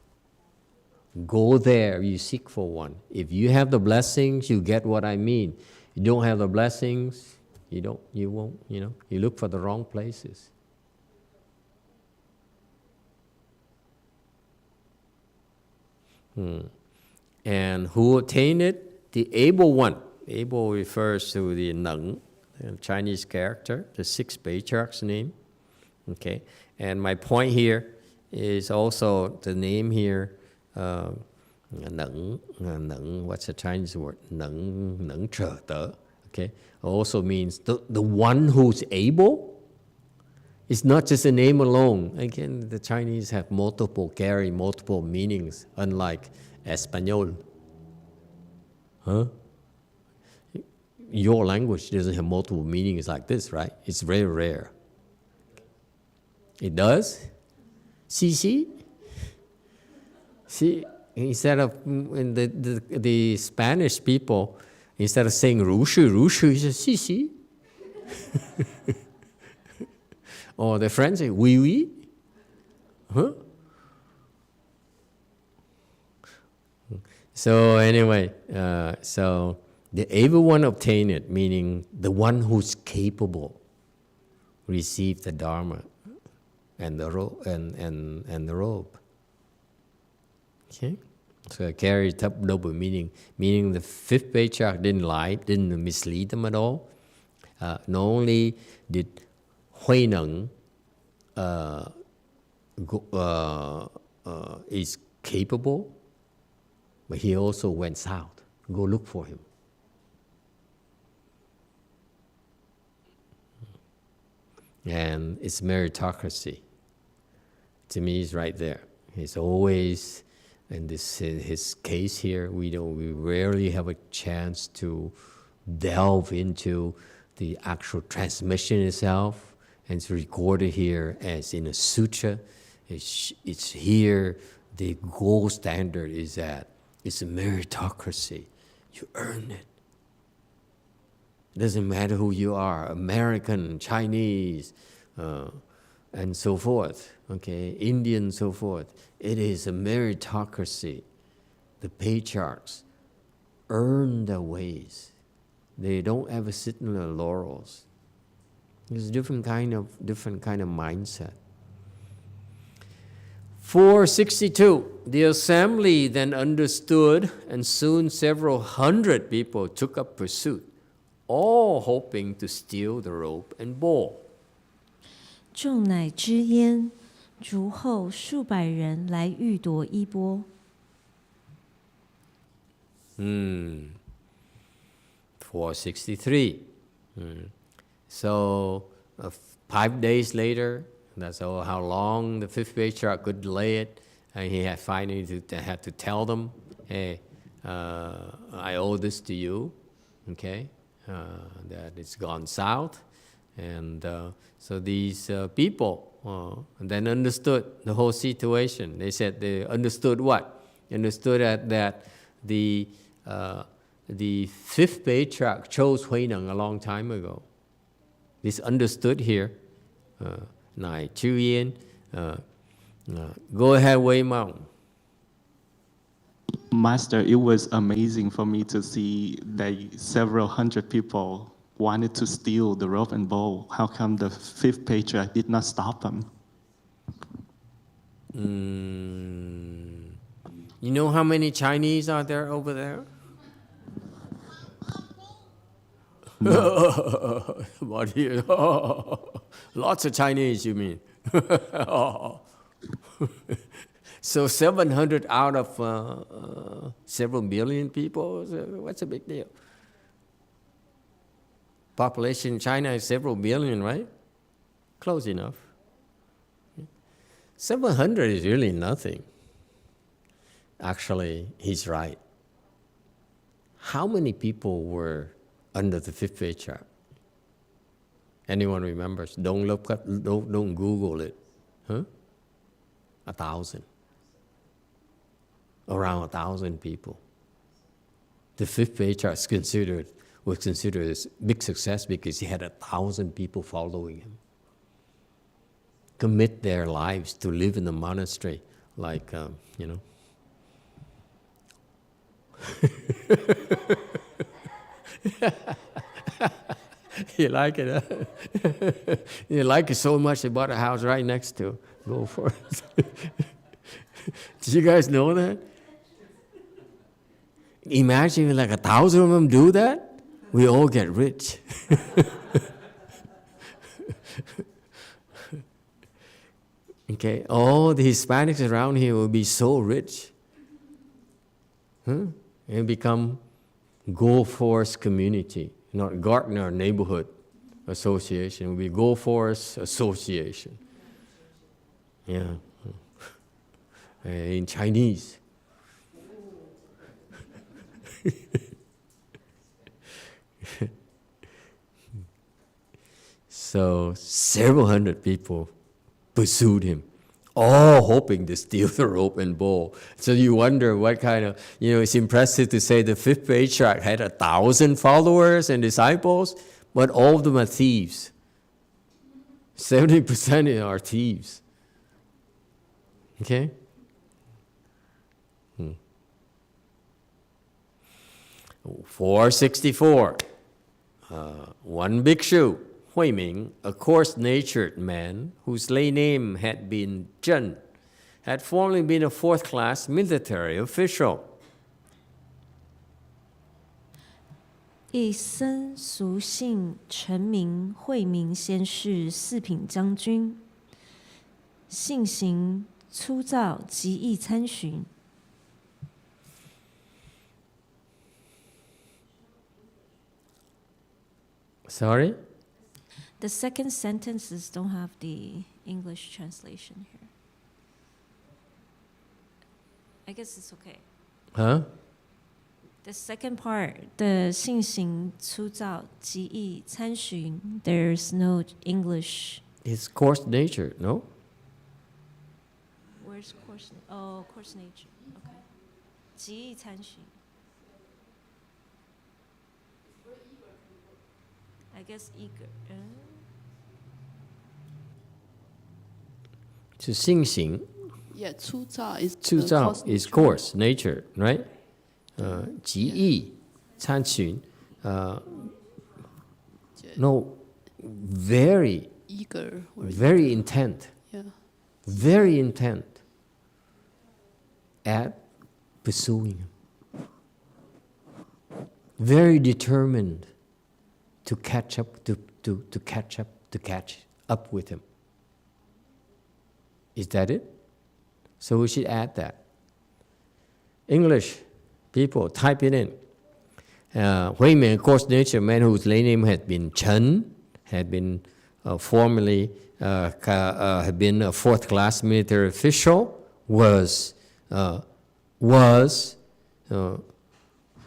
Go there, you seek for one. If you have the blessings, you get what I mean. You don't have the blessings, you won't, you look for the wrong places. And who obtained it? The able one. Able refers to the Neng, the Chinese character, the 6th Patriarch's name. Okay, and my point here is also the name here, Neng, what's the Chinese word? Neng trở te. Okay, also means the one who's able. It's not just a name alone. Again, the Chinese have carry multiple meanings, unlike Espanol. Huh? Your language doesn't have multiple meanings like this, right? It's very rare. It does? See, instead of the Spanish people, instead of saying 如是, you say 西. Or the French say oui, oui. Huh? So anyway, so the able one obtained it, meaning the one who's capable, received the Dharma and the robe. Okay, so it carried double meaning the 5th Patriarch didn't lie, didn't mislead them at all. Not only did Hui Neng is capable, but he also went south. Go look for him. And it's meritocracy. To me, it's right there. It's always, in his case here, we rarely have a chance to delve into the actual transmission itself. And it's recorded here as in a sutra. It's here, the gold standard is that it's a meritocracy. You earn it. Doesn't matter who you are, American, Chinese, and so forth, okay, Indian, so forth. It is a meritocracy. The patriarchs earn their ways. They don't ever sit on their laurels. It's a different kind of mindset. 462, the assembly then understood, and soon several hundred people took up pursuit, all hoping to steal the robe and bowl. 众乃知焉，逐后数百人来欲夺衣钵。463. So 5 days later, that's how long the 5th Patriarch could delay it, and he had finally had to tell them, hey, I owe this to you, okay, that it's gone south. And so these people then understood the whole situation. They said they understood what? Understood that the 5th Patriarch chose Hui Neng a long time ago. This understood here. Nai Chu Yin, go ahead, Wei Mao. Master, it was amazing for me to see that several hundred people wanted to steal the robe and bowl. How come the 5th Patriarch did not stop them? You know how many Chinese are there over there? What here? Lots of Chinese, you mean? So 700 out of several billion people, what's a big deal? Population in China is several billion, right? Close enough. 700 is really nothing. Actually, he's right. How many people were under the 5th Patriarch? Anyone remembers? Don't look up, don't Google it. Huh? 1,000. Around 1,000 people. The 5th Patriarch was considered a big success because he had 1,000 people following him. Commit their lives to live in the monastery, like, you know. You like it, huh? You like it so much, they bought a house right next to. Go for it. Did you guys know that? Imagine like 1,000 of them do that, we all get rich. Okay, all the Hispanics around here will be so rich. Huh? And become Go Forest community, not Gartner neighborhood association. It will be Go Forest association. Yeah. In Chinese. So several hundred people pursued him, all hoping to steal the robe and bowl. So you wonder what kind of, it's impressive to say the Fifth Patriarch had 1,000 followers and disciples, but all of them are thieves. 70% are thieves. Okay? 464. One bhikshu, Huiming, a coarse-natured man whose lay name had been Zhen, had formerly been a fourth-class military official. 一僧俗姓陈名，惠明先是四品将军，性行粗糙，极易参寻。Sorry? The second sentences don't have the English translation here. I guess it's okay. Huh? The second part, the 性行粗糙，极易参寻, there's no English. It's coarse-natured, no? Where's coarse? Oh, coarse nature. Okay. 极易参寻. I guess eager. So 性行 Yeah, 粗糙 is 粗糙 is coarse nature, right? 极易参寻 no, very eager, very intent, yeah, very intent at pursuing him, very determined to catch up with him. Is that it? So we should add that. English people, type it in. Huiming, coarse nature, man whose lay name had been Chen, had been formerly had been a fourth-class military official, was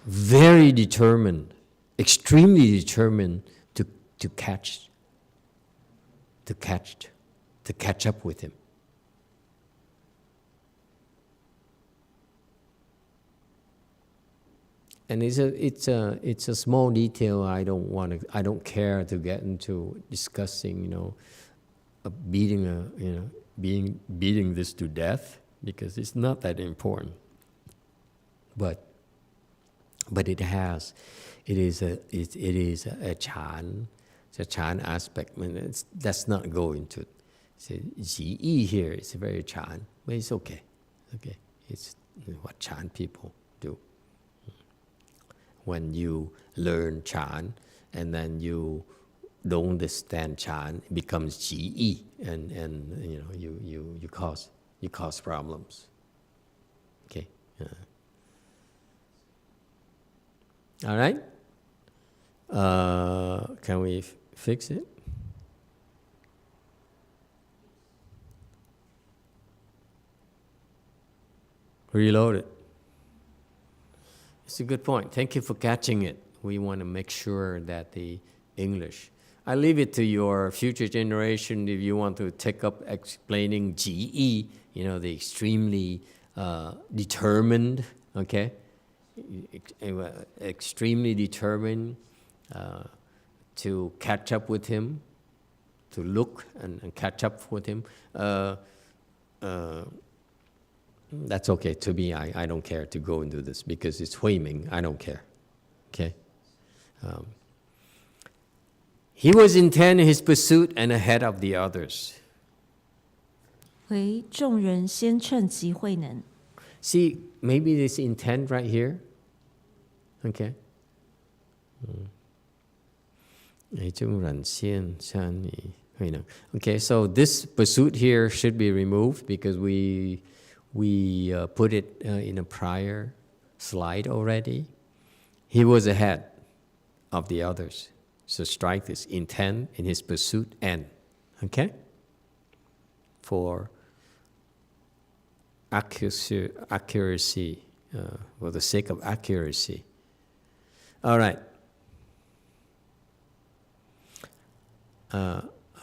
very determined, extremely determined to catch up with him. And it's a small detail. I don't care to get into discussing, beating this to death, because it's not that important. But it is a chan. It's a chan aspect. I mean, let's not go into it. Ji yi here is very chan, but it's okay. Okay, it's what chan people do. When you learn Chan and then you don't understand Chan, it becomes Ji, and you cause problems. Okay. All right. Can we fix it? Reload it. It's a good point. Thank you for catching it. We want to make sure that the English. I leave it to your future generation if you want to take up explaining GE, the extremely determined, okay? Extremely determined to catch up with him, to look and catch up with him. That's okay. To me, I don't care to go into this because it's Huiming. I don't care. Okay? He was intent in his pursuit and ahead of the others. 为众人先趁机会能. See, maybe this intent right here, Okay. Okay, so this pursuit here should be removed because we put it in a prior slide already. He was ahead of the others. So strike this intent in his pursuit and, okay? For accuracy, for the sake of accuracy. All right.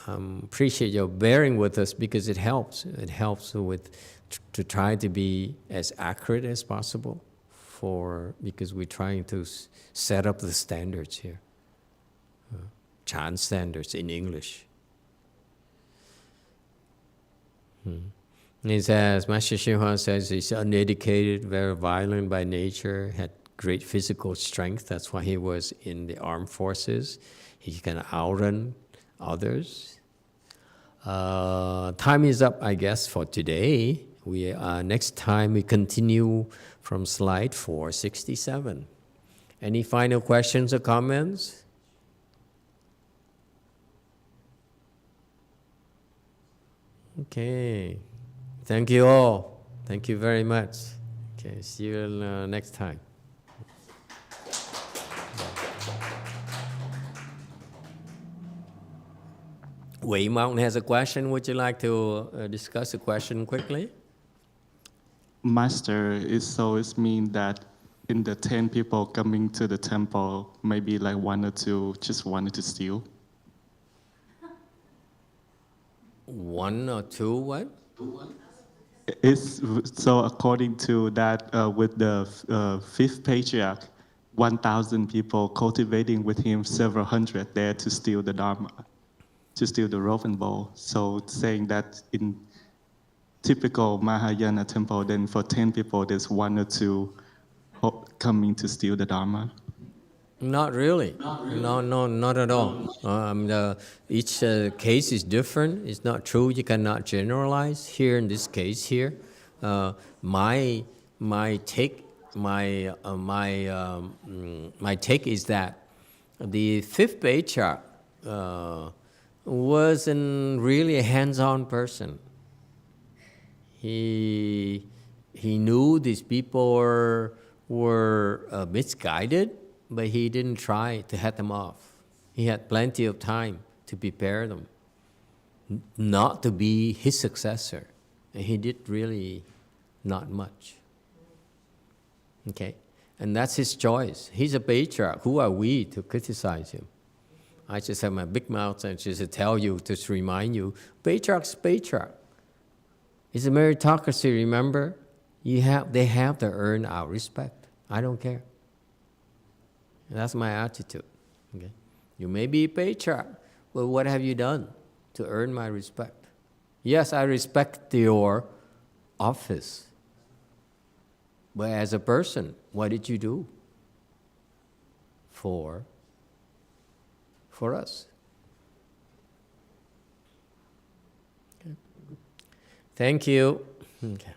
Appreciate your bearing with us because it helps. It helps with to try to be as accurate as possible because we're trying to set up the standards here. Chan standards in English. He says, Master YongHua says he's uneducated, very violent by nature, had great physical strength. That's why he was in the armed forces. He can outrun others. Time is up, I guess, for today. Next time we continue from slide 467. Any final questions or comments? Okay. Thank you all. Thank you very much. Okay, see you next time. Wei Mountain has a question. Would you like to discuss a question quickly? Master, it means that in the 10 people coming to the temple, maybe like 1 or 2 just wanted to steal? 1 or 2 what? So according to that, with the Fifth Patriarch, 1,000 people cultivating with him, several hundred there to steal the Dharma, to steal the robe and bowl. So saying that in typical Mahayana temple, then for 10 people, there's 1 or 2 coming to steal the Dharma. Not really. No, not at all. Each case is different. It's not true. You cannot generalize. Here in this case here, my take is that the Fifth Patriarch wasn't really a hands-on person. He knew these people were misguided, but he didn't try to head them off. He had plenty of time to prepare them, not to be his successor. And he did really not much. Okay? And that's his choice. He's a patriarch. Who are we to criticize him? I just have my big mouth and just tell you, just remind you, patriarch's patriarch. It's a meritocracy, remember? They have to earn our respect. I don't care. That's my attitude. Okay? You may be a patriarch, but what have you done to earn my respect? Yes, I respect your office. But as a person, what did you do for us? Okay. Thank you. Okay.